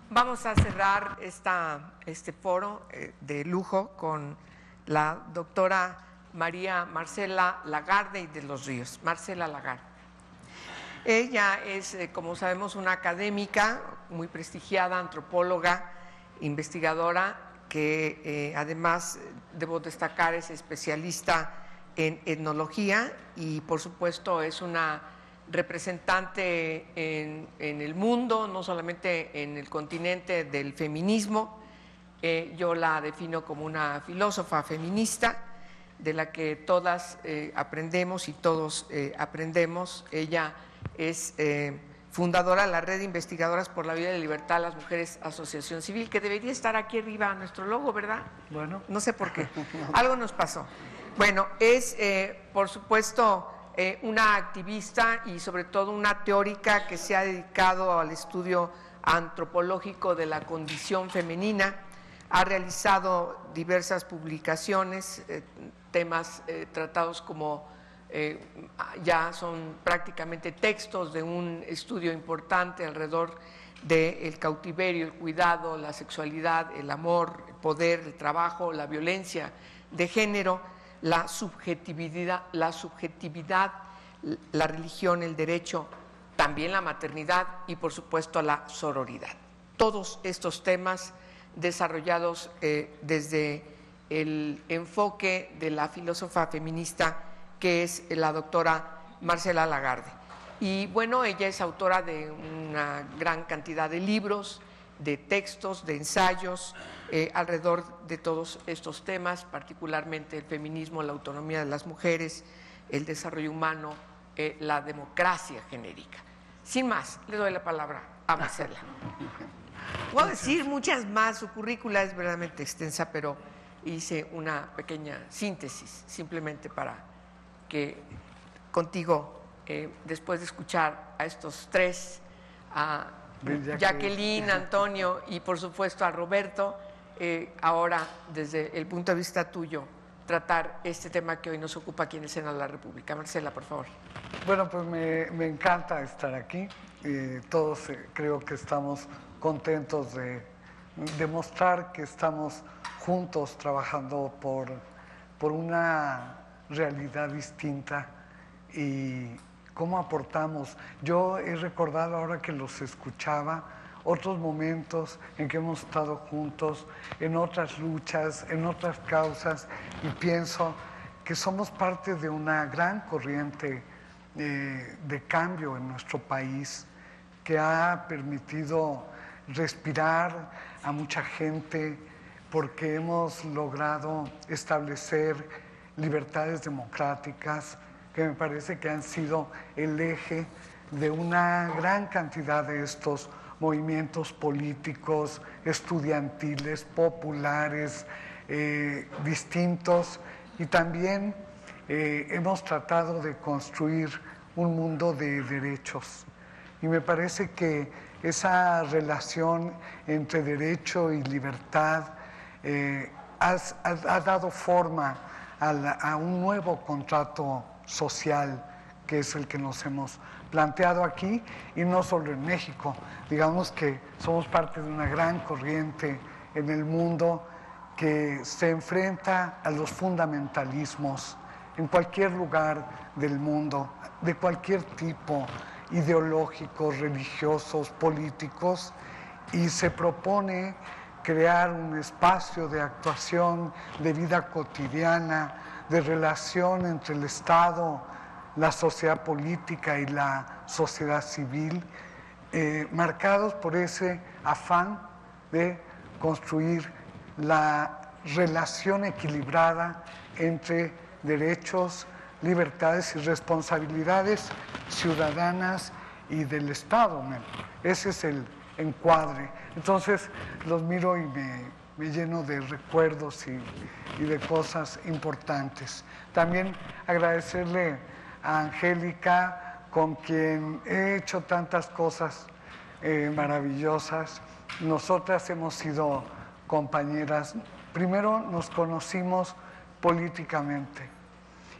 Vamos a cerrar este foro de lujo con la doctora María Marcela Lagarde y de los Ríos. Marcela Lagarde. Ella es, como sabemos, una académica muy prestigiada, antropóloga, investigadora, que además, debo destacar, es especialista en etnología y, por supuesto, es una representante en el mundo, no solamente en el continente, del feminismo. Yo la defino como una filósofa feminista de la que todas aprendemos y todos aprendemos. Ella es fundadora de la Red de Investigadoras por la Vida y la Libertad de las Mujeres, Asociación Civil, que debería estar aquí arriba nuestro logo, ¿verdad? Bueno. No sé por qué. Algo nos pasó. Bueno, es, por supuesto, una activista y sobre todo una teórica que se ha dedicado al estudio antropológico de la condición femenina. Ha realizado diversas publicaciones, temas tratados como ya son prácticamente textos de un estudio importante alrededor del cautiverio, el cuidado, la sexualidad, el amor, el poder, el trabajo, la violencia de género, la subjetividad, la religión, el derecho, también la maternidad y, por supuesto, la sororidad. Todos estos temas desarrollados desde el enfoque de la filósofa feminista que es la doctora Marcela Lagarde. Y bueno, ella es autora de una gran cantidad de libros, de textos, de ensayos alrededor de todos estos temas, particularmente el feminismo, la autonomía de las mujeres, el desarrollo humano, la democracia genérica. Sin más, le doy la palabra a Marcela. puedo decir muchas más, su currícula es verdaderamente extensa, pero hice una pequeña síntesis simplemente para que contigo, después de escuchar a estos tres, a Jacqueline, Antonio y por supuesto a Roberto, ahora desde el punto de vista tuyo, tratar este tema que hoy nos ocupa aquí en el Senado de la República. Marcela, por favor. Bueno, pues me encanta estar aquí. Todos creo que estamos contentos de demostrar que estamos juntos trabajando por una realidad distinta y cómo aportamos. Yo he recordado ahora que los escuchaba otros momentos en que hemos estado juntos, en otras luchas, en otras causas, y pienso que somos parte de una gran corriente de cambio en nuestro país que ha permitido respirar a mucha gente porque hemos logrado establecer libertades democráticas que me parece que han sido el eje de una gran cantidad de estos movimientos políticos, estudiantiles, populares, distintos, y también hemos tratado de construir un mundo de derechos. Y me parece que esa relación entre derecho y libertad ha dado forma a un nuevo contrato social, que es el que nos hemos planteado aquí, y no solo en México. Digamos que somos parte de una gran corriente en el mundo que se enfrenta a los fundamentalismos en cualquier lugar del mundo, de cualquier tipo, ideológicos, religiosos, políticos, y se propone crear un espacio de actuación, de vida cotidiana, de relación entre el Estado, la sociedad política y la sociedad civil, marcados por ese afán de construir la relación equilibrada entre derechos, libertades y responsabilidades ciudadanas y del Estado. Ese es el encuadre. Entonces los miro y me lleno de recuerdos y de cosas importantes. También agradecerle a Angélica, con quien he hecho tantas cosas maravillosas. Nosotras hemos sido compañeras. Primero nos conocimos políticamente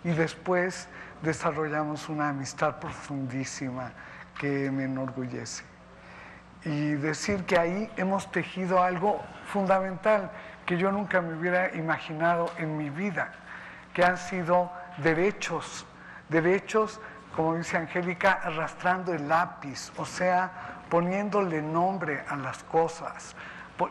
y después desarrollamos una amistad profundísima que me enorgullece. Y decir que ahí hemos tejido algo fundamental que yo nunca me hubiera imaginado en mi vida, que han sido derechos, como dice Angélica, arrastrando el lápiz, o sea, poniéndole nombre a las cosas,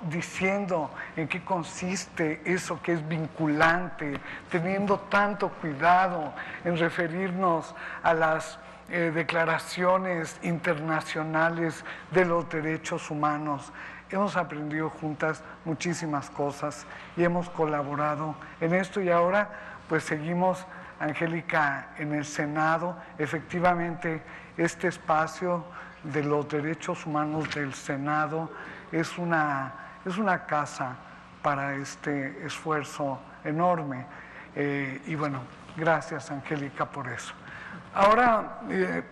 diciendo en qué consiste eso que es vinculante, teniendo tanto cuidado en referirnos a las declaraciones internacionales de los derechos humanos. Hemos aprendido juntas muchísimas cosas y hemos colaborado en esto, y ahora pues seguimos, Angélica, en el Senado. Efectivamente, este espacio de los derechos humanos del Senado es una casa para este esfuerzo enorme. Y bueno, gracias, Angélica, por eso. Ahora,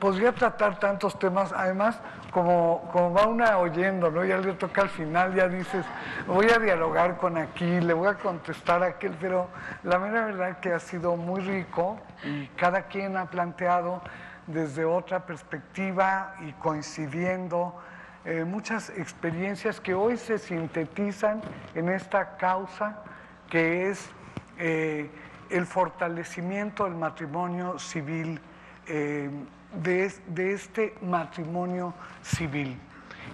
podría tratar tantos temas, además, como va una oyendo, ¿no? Ya le toca al final, ya dices, voy a dialogar con aquí, le voy a contestar a aquel, pero la mera verdad que ha sido muy rico y cada quien ha planteado desde otra perspectiva y coincidiendo muchas experiencias que hoy se sintetizan en esta causa que es el fortalecimiento del matrimonio civil, de este matrimonio civil.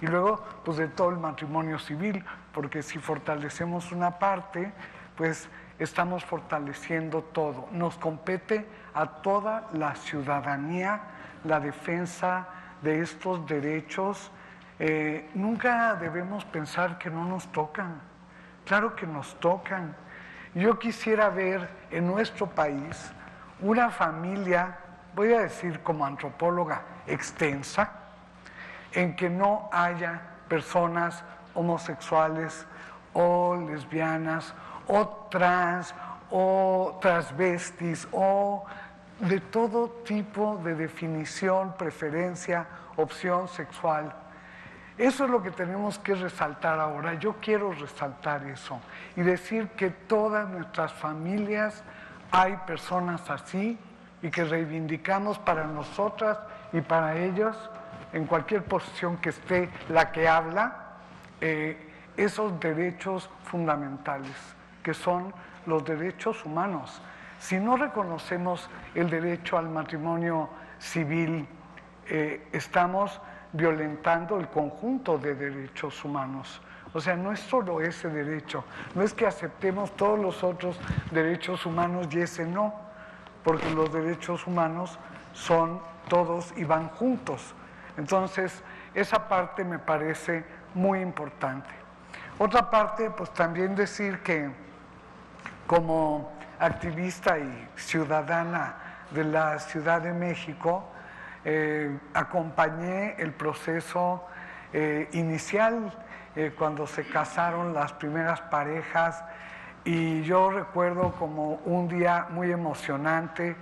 Y luego, pues de todo el matrimonio civil, porque si fortalecemos una parte, pues estamos fortaleciendo todo. Nos compete a toda la ciudadanía la defensa de estos derechos. Nunca debemos pensar que no nos tocan. Claro que nos tocan. Yo quisiera ver en nuestro país una familia, voy a decir como antropóloga, extensa, en que no haya personas homosexuales o lesbianas o trans o transvestis o de todo tipo de definición, preferencia, opción sexual. Eso es lo que tenemos que resaltar ahora. Yo quiero resaltar eso y decir que todas nuestras familias hay personas así y que reivindicamos para nosotras y para ellos, en cualquier posición que esté la que habla, esos derechos fundamentales, que son los derechos humanos. Si no reconocemos el derecho al matrimonio civil, estamos violentando el conjunto de derechos humanos. O sea, no es solo ese derecho, no es que aceptemos todos los otros derechos humanos y ese no, porque los derechos humanos son todos y van juntos. Entonces, esa parte me parece muy importante. Otra parte, pues también decir que como activista y ciudadana de la Ciudad de México, acompañé el proceso inicial cuando se casaron las primeras parejas y yo recuerdo como un día muy emocionante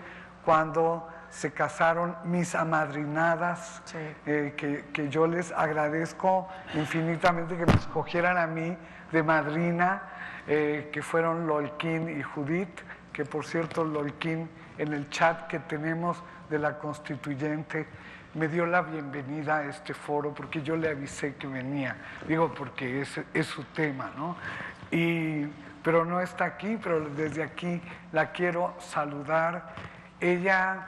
cuando se casaron mis amadrinadas, sí. Que yo les agradezco infinitamente que me escogieran a mí de madrina, que fueron Lolquín y Judith, que por cierto Lolquín en el chat que tenemos de la Constituyente me dio la bienvenida a este foro porque yo le avisé que venía, digo porque es su tema, ¿no? Pero no está aquí, pero desde aquí la quiero saludar. Ella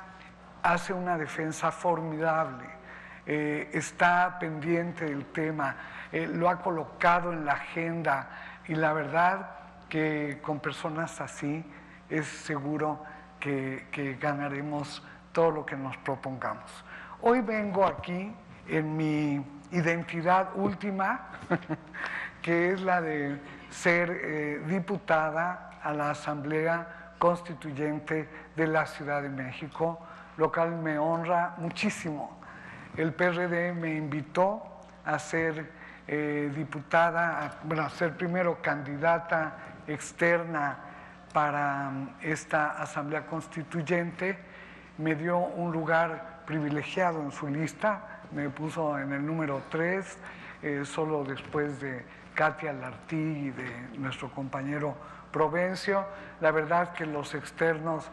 hace una defensa formidable, está pendiente del tema, lo ha colocado en la agenda y la verdad que con personas así es seguro que ganaremos todo lo que nos propongamos. Hoy vengo aquí en mi identidad última, que es la de ser diputada a la Asamblea Constituyente de la Ciudad de México, lo cual me honra muchísimo. El PRD me invitó a ser diputada, a ser primero candidata externa para esta Asamblea Constituyente, me dio un lugar privilegiado en su lista, me puso en el número 3, solo después de Katia Lartí y de nuestro compañero Provencio. La verdad que los externos,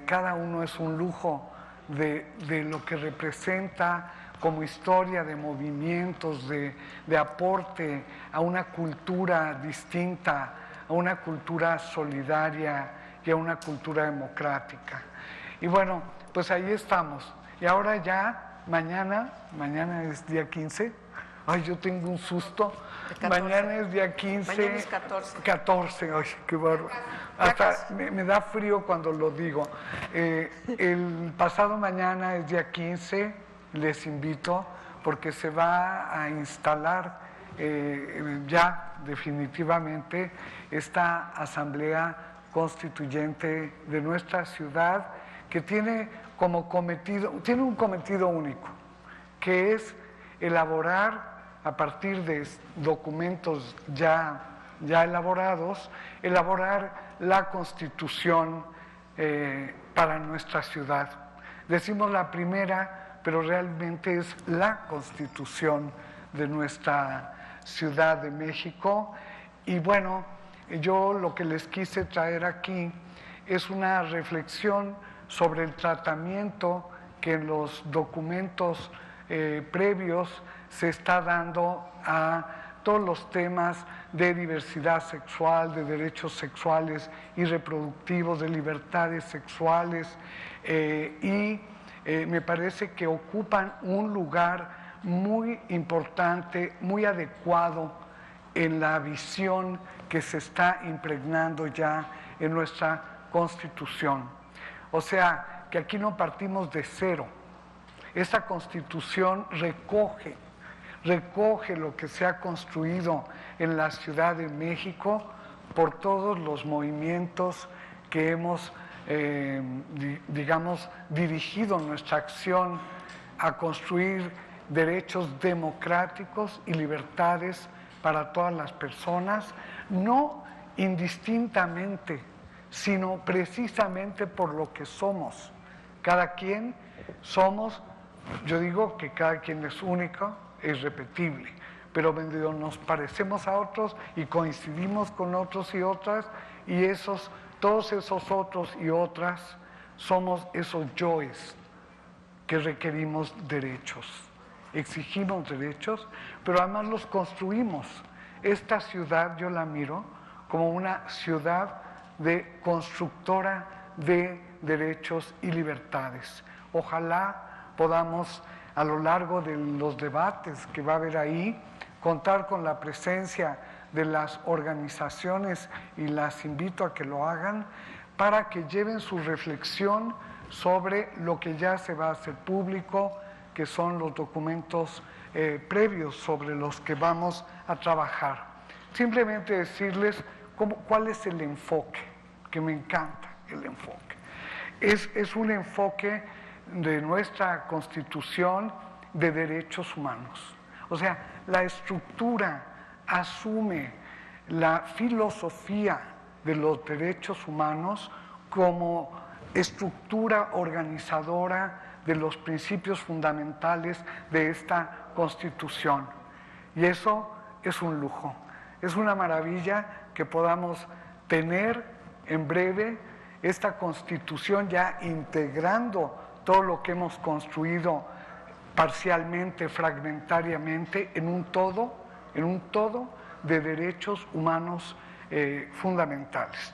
cada uno es un lujo de lo que representa como historia de movimientos, de aporte a una cultura distinta, a una cultura solidaria y a una cultura democrática. Y bueno, pues ahí estamos. Y ahora ya, mañana es día 15. Ay, yo tengo un susto. Mañana es día 15. Mañana es 14. 14, ay, qué bárbaro. Hasta me da frío cuando lo digo. El pasado mañana es día 15, les invito, porque se va a instalar ya definitivamente esta Asamblea Constituyente de nuestra ciudad, que tiene como cometido, tiene un cometido único, que es elaborar a partir de documentos ya elaborados, elaborar la Constitución para nuestra ciudad. Decimos la primera, pero realmente es la Constitución de nuestra Ciudad de México. Y bueno, yo lo que les quise traer aquí es una reflexión sobre el tratamiento que en los documentos previos se está dando a todos los temas de diversidad sexual, de derechos sexuales y reproductivos, de libertades sexuales, me parece que ocupan un lugar muy importante, muy adecuado en la visión que se está impregnando ya en nuestra Constitución. O sea, que aquí no partimos de cero. Esta Constitución recoge lo que se ha construido en la Ciudad de México por todos los movimientos que hemos, digamos, dirigido nuestra acción a construir derechos democráticos y libertades para todas las personas, no indistintamente, sino precisamente por lo que somos. Cada quien somos, yo digo que cada quien es único, es repetible, pero medio nos parecemos a otros y coincidimos con otros y otras, y todos esos otros y otras somos esos yoes que requerimos derechos, exigimos derechos, pero además los construimos. Esta ciudad yo la miro como una ciudad constructora de derechos y libertades. Ojalá podamos, a lo largo de los debates que va a haber ahí, contar con la presencia de las organizaciones, y las invito a que lo hagan, para que lleven su reflexión sobre lo que ya se va a hacer público, que son los documentos previos sobre los que vamos a trabajar. Simplemente decirles cuál es el enfoque, que me encanta el enfoque. Es un enfoque de nuestra Constitución de derechos humanos. O sea, la estructura asume la filosofía de los derechos humanos como estructura organizadora de los principios fundamentales de esta Constitución. Y eso es un lujo, es una maravilla que podamos tener en breve esta Constitución ya integrando todo lo que hemos construido parcialmente, fragmentariamente, en un todo de derechos humanos fundamentales.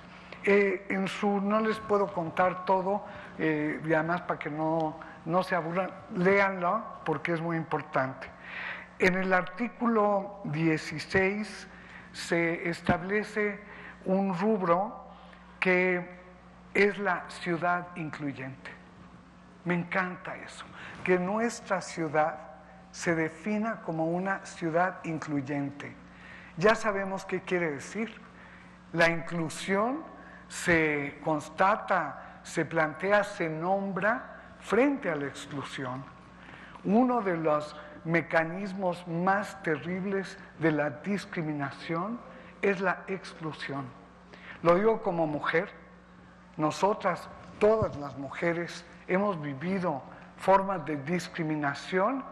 No les puedo contar todo, y además para que no se aburran, léanlo porque es muy importante. En el artículo 16 se establece un rubro que es la ciudad incluyente. Me encanta eso, que nuestra ciudad se defina como una ciudad incluyente. Ya sabemos qué quiere decir. La inclusión se constata, se plantea, se nombra frente a la exclusión. Uno de los mecanismos más terribles de la discriminación es la exclusión. Lo digo como mujer. Nosotras, todas las mujeres, hemos vivido formas de discriminación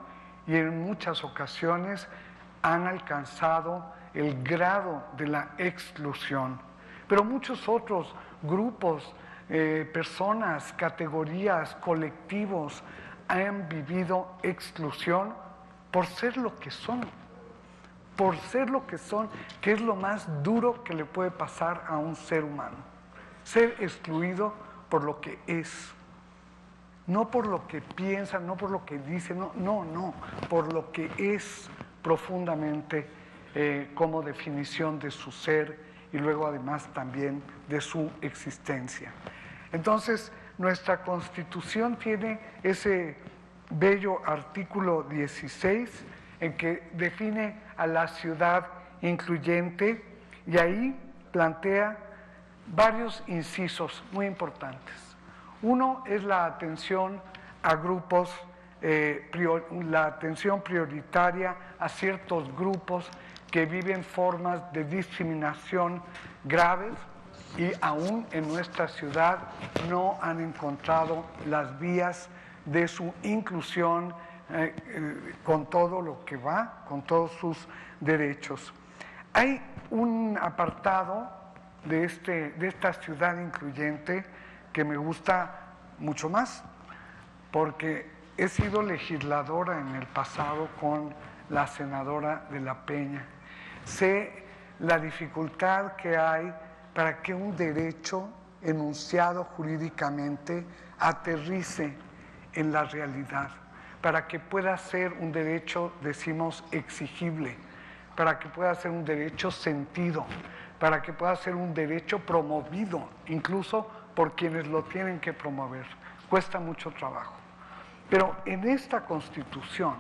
y en muchas ocasiones han alcanzado el grado de la exclusión. Pero muchos otros grupos, personas, categorías, colectivos han vivido exclusión por ser lo que son. Por ser lo que son, que es lo más duro que le puede pasar a un ser humano. Ser excluido por lo que es. No por lo que piensa, no por lo que dice, no, por lo que es profundamente como definición de su ser y luego además también de su existencia. Entonces, nuestra Constitución tiene ese bello artículo 16 en que define a la ciudad incluyente y ahí plantea varios incisos muy importantes. Uno es la atención a grupos, la atención prioritaria a ciertos grupos que viven formas de discriminación graves y aún en nuestra ciudad no han encontrado las vías de su inclusión con todo lo que va, con todos sus derechos. Hay un apartado de esta ciudad incluyente que me gusta mucho más, porque he sido legisladora en el pasado con la senadora de la Peña. Sé la dificultad que hay para que un derecho enunciado jurídicamente aterrice en la realidad, para que pueda ser un derecho, decimos, exigible, para que pueda ser un derecho sentido, para que pueda ser un derecho promovido, incluso por quienes lo tienen que promover. Cuesta mucho trabajo. Pero en esta Constitución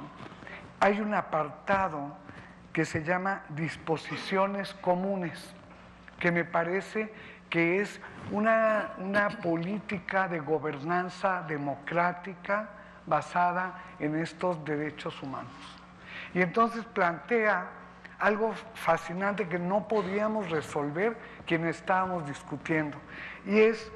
hay un apartado que se llama disposiciones comunes, que me parece que es una política de gobernanza democrática basada en estos derechos humanos. Y entonces plantea algo fascinante que no podíamos resolver quienes estábamos discutiendo, y es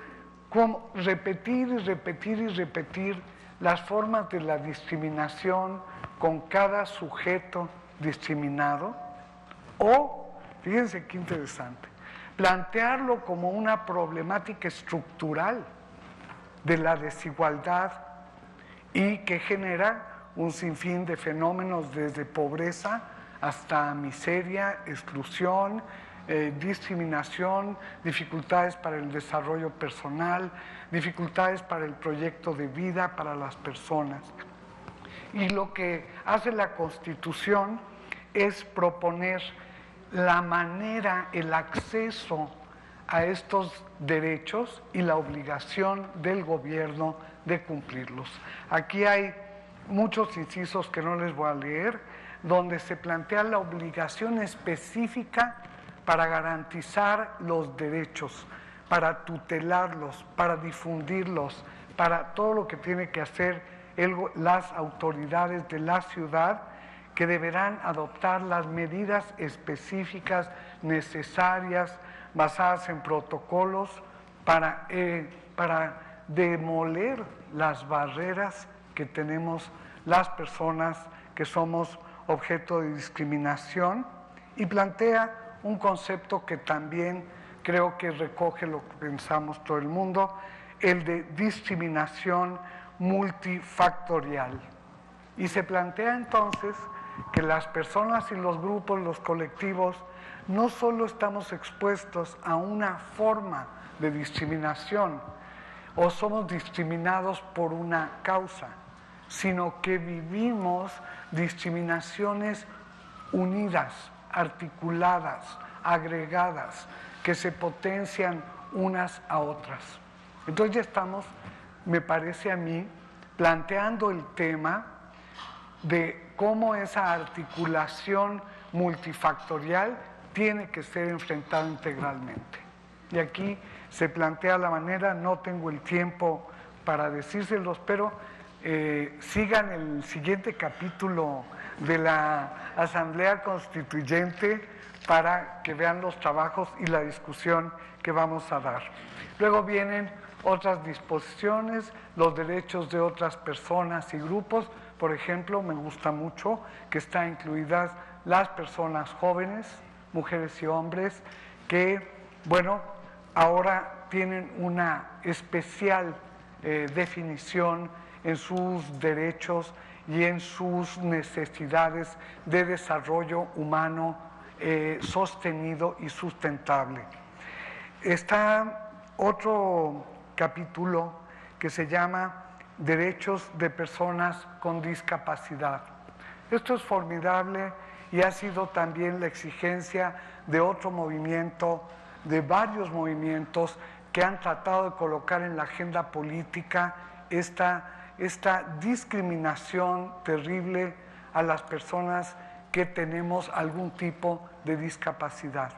cómo repetir y repetir y repetir las formas de la discriminación con cada sujeto discriminado, o, fíjense qué interesante, plantearlo como una problemática estructural de la desigualdad y que genera un sinfín de fenómenos desde pobreza hasta miseria, exclusión, discriminación, dificultades para el desarrollo personal, dificultades para el proyecto de vida para las personas. Y lo que hace la Constitución es proponer la manera, el acceso a estos derechos y la obligación del gobierno de cumplirlos. Aquí hay muchos incisos que no les voy a leer, donde se plantea la obligación específica para garantizar los derechos, para tutelarlos, para difundirlos, para todo lo que tiene que hacer las autoridades de la ciudad, que deberán adoptar las medidas específicas necesarias basadas en protocolos para demoler las barreras que tenemos las personas que somos objeto de discriminación, y plantea un concepto que también creo que recoge lo que pensamos todo el mundo, el de discriminación multifactorial. Y se plantea entonces que las personas y los grupos, los colectivos, no solo estamos expuestos a una forma de discriminación o somos discriminados por una causa, sino que vivimos discriminaciones unidas, articuladas, agregadas, que se potencian unas a otras. Entonces ya estamos, me parece a mí, planteando el tema de cómo esa articulación multifactorial tiene que ser enfrentada integralmente. Y aquí se plantea la manera, no tengo el tiempo para decírselos, pero sigan el siguiente capítulo de la Asamblea Constituyente para que vean los trabajos y la discusión que vamos a dar. Luego vienen otras disposiciones, los derechos de otras personas y grupos. Por ejemplo, me gusta mucho que están incluidas las personas jóvenes, mujeres y hombres, que, bueno, ahora tienen una especial definición en sus derechos y en sus necesidades de desarrollo humano sostenido y sustentable. Está otro capítulo que se llama Derechos de Personas con Discapacidad. Esto es formidable y ha sido también la exigencia de otro movimiento, de varios movimientos que han tratado de colocar en la agenda política esta discriminación terrible a las personas que tenemos algún tipo de discapacidad.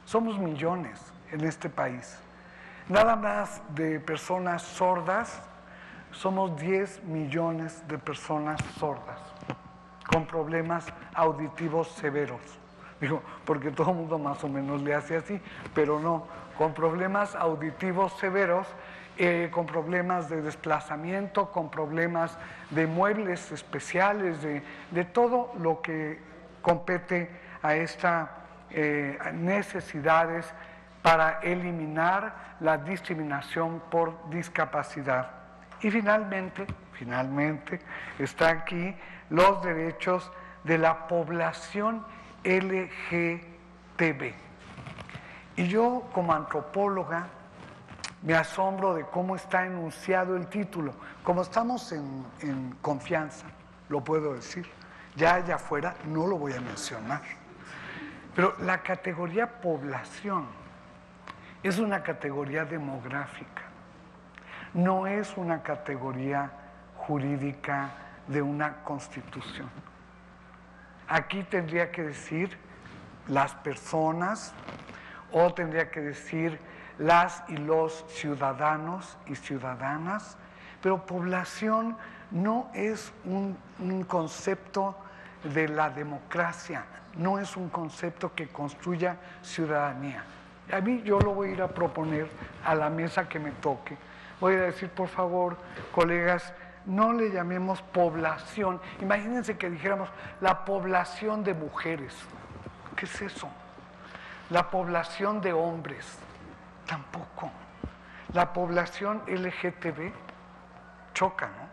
Somos millones en este país. Nada más de personas sordas, somos 10 millones de personas sordas con problemas auditivos severos. Digo, porque todo el mundo más o menos le hace así, pero no, con problemas auditivos severos, con problemas de desplazamiento, con problemas de muebles especiales, de todo lo que compete a estas necesidades para eliminar la discriminación por discapacidad. Y finalmente, está aquí los derechos de la población LGTB. Y yo, como antropóloga, me asombro de cómo está enunciado el título. Como estamos en confianza, lo puedo decir. Ya allá afuera no lo voy a mencionar. Pero la categoría población es una categoría demográfica. No es una categoría jurídica de una constitución. Aquí tendría que decir las personas, o tendría que decir las y los ciudadanos y ciudadanas, pero población no es un concepto de la democracia, no es un concepto que construya ciudadanía. A mí yo lo voy a ir a proponer a la mesa que me toque. Voy a decir, por favor, colegas, no le llamemos población. Imagínense que dijéramos la población de mujeres. ¿Qué es eso? La población de hombres. Tampoco. La población LGTB choca, ¿no?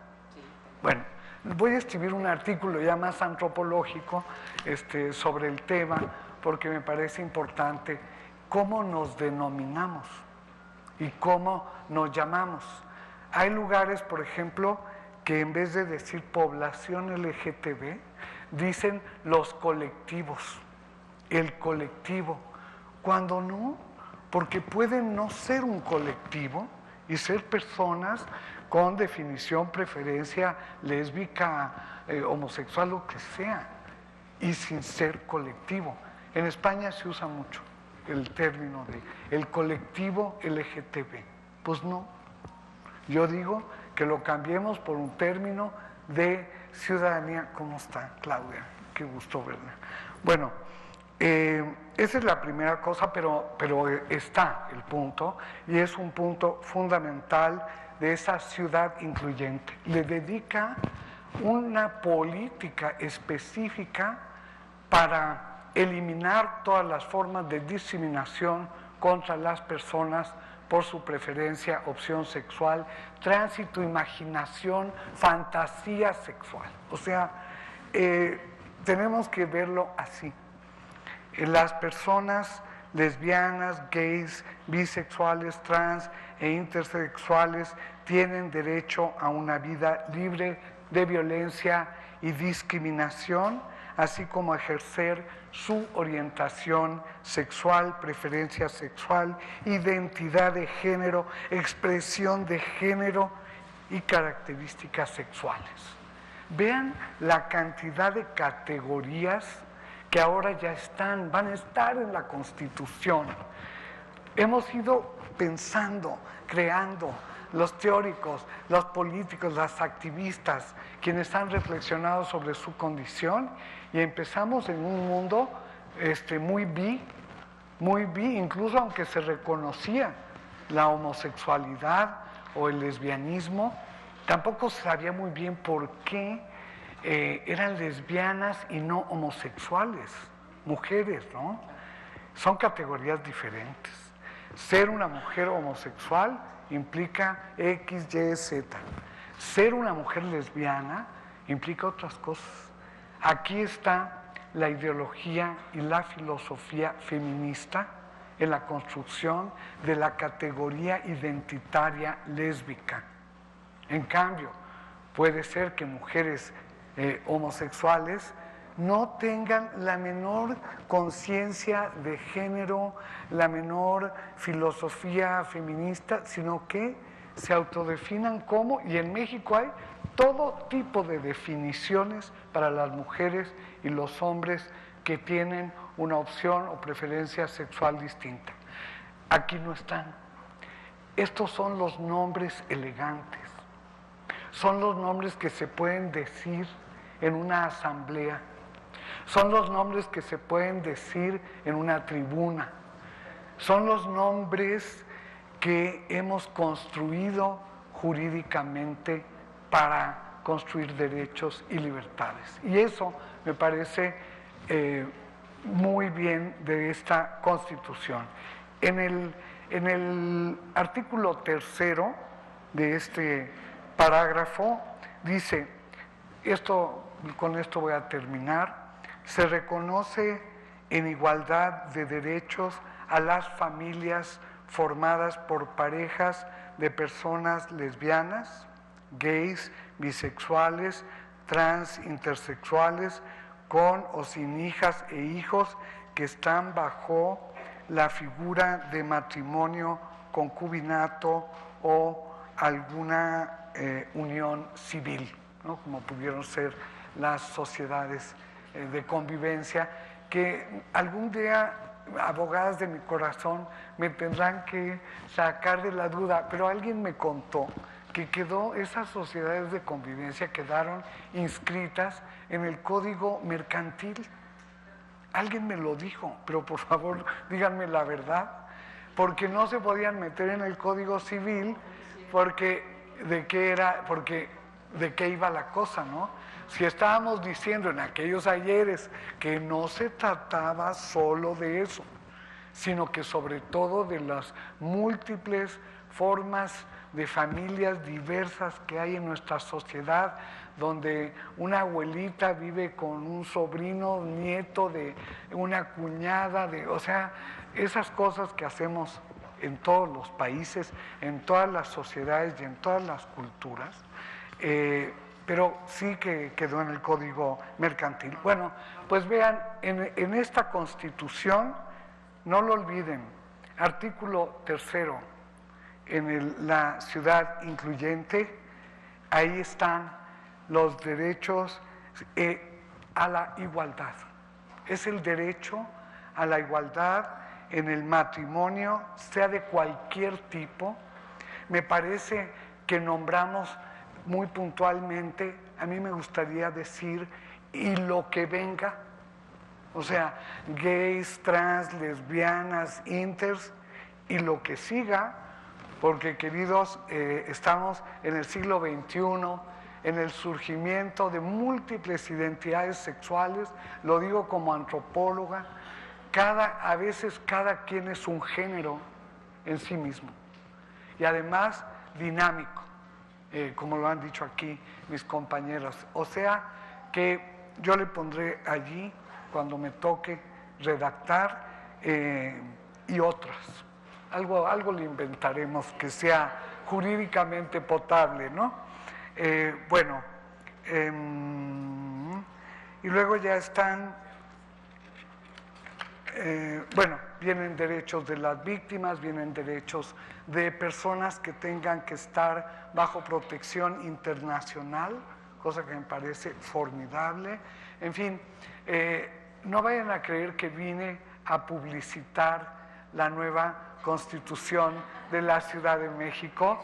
Bueno, voy a escribir un artículo ya más antropológico sobre el tema, porque me parece importante cómo nos denominamos y cómo nos llamamos. Hay lugares, por ejemplo, que en vez de decir población LGTB, dicen los colectivos, el colectivo, cuando no, porque pueden no ser un colectivo y ser personas con definición, preferencia lésbica, homosexual, lo que sea, y sin ser colectivo. En España se usa mucho el término de el colectivo LGTB. Pues no, yo digo que lo cambiemos por un término de ciudadanía. ¿Cómo está, Claudia? Qué gusto verla. Bueno, esa es la primera cosa, pero está el punto, y es un punto fundamental de esa ciudad incluyente. Le dedica una política específica para eliminar todas las formas de discriminación contra las personas por su preferencia, opción sexual, tránsito, imaginación, fantasía sexual. O sea, tenemos que verlo así. Las personas lesbianas, gays, bisexuales, trans e intersexuales tienen derecho a una vida libre de violencia y discriminación, así como a ejercer su orientación sexual, preferencia sexual, identidad de género, expresión de género y características sexuales. Vean la cantidad de categorías que ahora ya van a estar en la Constitución. Hemos ido pensando, creando, los teóricos, los políticos, las activistas, quienes han reflexionado sobre su condición, y empezamos en un mundo muy bi, incluso aunque se reconocía la homosexualidad o el lesbianismo, tampoco se sabía muy bien por qué eran lesbianas y no homosexuales, mujeres, ¿no? Son categorías diferentes. Ser una mujer homosexual implica X, Y, Z. Ser una mujer lesbiana implica otras cosas. Aquí está la ideología y la filosofía feminista en la construcción de la categoría identitaria lésbica. En cambio, puede ser que mujeres homosexuales no tengan la menor conciencia de género, la menor filosofía feminista, sino que se autodefinan como, y en México hay todo tipo de definiciones para las mujeres y los hombres que tienen una opción o preferencia sexual distinta. Aquí no están. Estos son los nombres elegantes, son los nombres que se pueden decir en una asamblea, son los nombres que se pueden decir en una tribuna, son los nombres que hemos construido jurídicamente para construir derechos y libertades. Y eso me parece muy bien de esta Constitución. En el artículo 3 de este parágrafo dice, con esto voy a terminar, se reconoce en igualdad de derechos a las familias formadas por parejas de personas lesbianas, gays, bisexuales, trans, intersexuales, con o sin hijas e hijos que están bajo la figura de matrimonio, concubinato o alguna unión civil, ¿no? Como pudieron ser las sociedades de convivencia, que algún día, abogadas de mi corazón, me tendrán que sacar de la duda, pero alguien me contó que esas sociedades de convivencia quedaron inscritas en el Código Mercantil. Alguien me lo dijo, pero por favor díganme la verdad, porque no se podían meter en el Código Civil, porque de qué iba la cosa, ¿no? Si estábamos diciendo en aquellos ayeres que no se trataba solo de eso, sino que sobre todo de las múltiples formas de familias diversas que hay en nuestra sociedad, donde una abuelita vive con un sobrino, nieto de una cuñada, o sea, esas cosas que hacemos en todos los países, en todas las sociedades y en todas las culturas, pero sí que quedó en el Código Mercantil. Bueno, pues vean, en esta Constitución, no lo olviden, artículo 3, en la ciudad incluyente, ahí están los derechos a la igualdad. Es el derecho a la igualdad en el matrimonio, sea de cualquier tipo. Me parece que nombramos muy puntualmente, a mí me gustaría decir, y lo que venga, o sea, gays, trans, lesbianas, inters, y lo que siga, porque queridos, estamos en el siglo XXI, en el surgimiento de múltiples identidades sexuales, lo digo como antropóloga, a veces cada quien es un género en sí mismo, y además dinámico, como lo han dicho aquí mis compañeros. O sea que yo le pondré allí, cuando me toque redactar, y otras. Algo le inventaremos que sea jurídicamente potable, ¿no? Bueno, y luego ya están, bueno, vienen derechos de las víctimas, vienen derechos de personas que tengan que estar bajo protección internacional, cosa que me parece formidable. En fin, no vayan a creer que vine a publicitar la nueva Constitución de la Ciudad de México.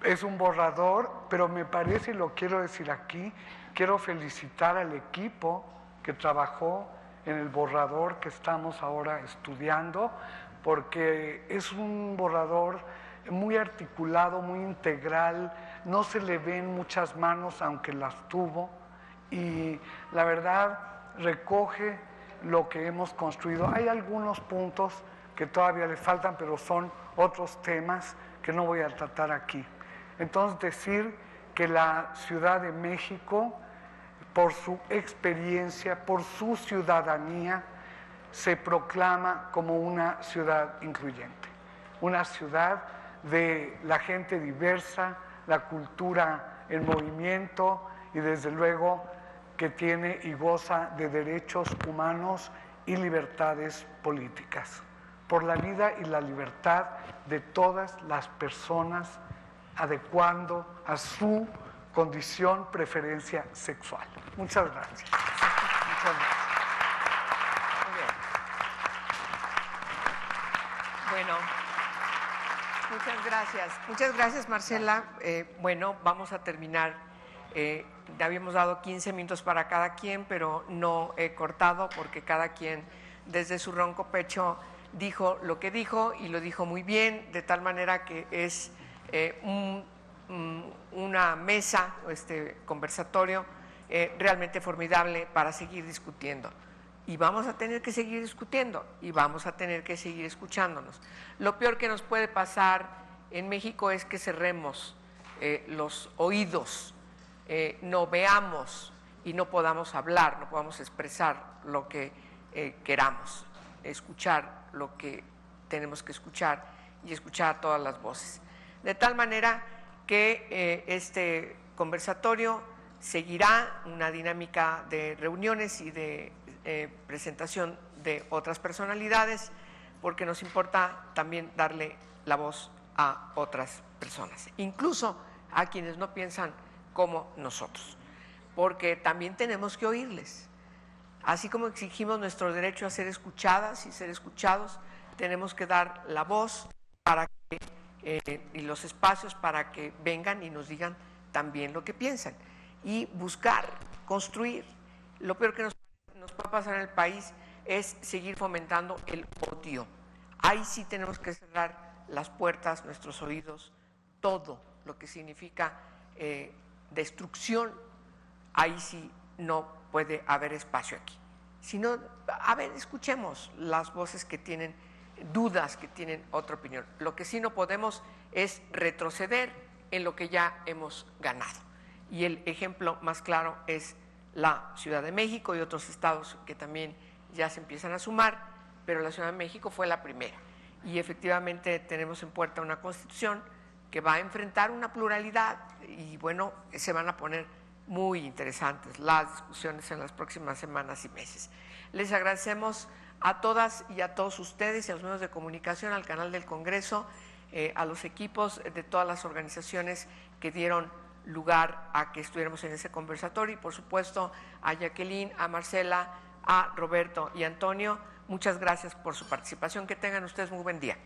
Es un borrador, pero me parece, y lo quiero decir aquí, quiero felicitar al equipo que trabajó en el borrador que estamos ahora estudiando, porque es un borrador muy articulado, muy integral, no se le ven muchas manos, aunque las tuvo, y la verdad recoge lo que hemos construido. Hay algunos puntos que todavía le faltan, pero son otros temas que no voy a tratar aquí. Entonces, decir que la Ciudad de México, por su experiencia, por su ciudadanía, se proclama como una ciudad incluyente, una ciudad de la gente diversa, la cultura en movimiento y desde luego que tiene y goza de derechos humanos y libertades políticas, por la vida y la libertad de todas las personas, adecuando a su condición, preferencia sexual. Muchas gracias. Muchas gracias. Muy bien. Bueno, muchas gracias. Muchas gracias, Marcela. Bueno, vamos a terminar. Habíamos dado 15 minutos para cada quien, pero no he cortado porque cada quien desde su ronco pecho dijo lo que dijo y lo dijo muy bien, de tal manera que es una mesa, este conversatorio realmente formidable para seguir discutiendo. Y vamos a tener que seguir discutiendo y vamos a tener que seguir escuchándonos. Lo peor que nos puede pasar en México es que cerremos los oídos, no veamos y no podamos hablar, no podamos expresar lo que queramos, escuchar lo que tenemos que escuchar y escuchar todas las voces. De tal manera que este conversatorio seguirá una dinámica de reuniones y de presentación de otras personalidades, porque nos importa también darle la voz a otras personas, incluso a quienes no piensan como nosotros, porque también tenemos que oírles. Así como exigimos nuestro derecho a ser escuchadas y ser escuchados, tenemos que dar la voz para que y los espacios para que vengan y nos digan también lo que piensan y buscar construir. Lo peor que nos puede pasar en el país es seguir fomentando el odio. Ahí sí tenemos que cerrar las puertas, nuestros oídos, todo lo que significa destrucción, ahí sí no puede haber espacio aquí. Sino, a ver, escuchemos las voces que tienen dudas, que tienen otra opinión. Lo que sí no podemos es retroceder en lo que ya hemos ganado. Y el ejemplo más claro es la Ciudad de México y otros estados que también ya se empiezan a sumar, pero la Ciudad de México fue la primera. Y efectivamente tenemos en puerta una constitución que va a enfrentar una pluralidad y bueno, se van a poner muy interesantes las discusiones en las próximas semanas y meses. Les agradecemos a todas y a todos ustedes y a los medios de comunicación, al canal del Congreso, a los equipos de todas las organizaciones que dieron lugar a que estuviéramos en ese conversatorio y por supuesto a Jacqueline, a Marcela, a Roberto y a Antonio. Muchas gracias por su participación. Que tengan ustedes muy buen día.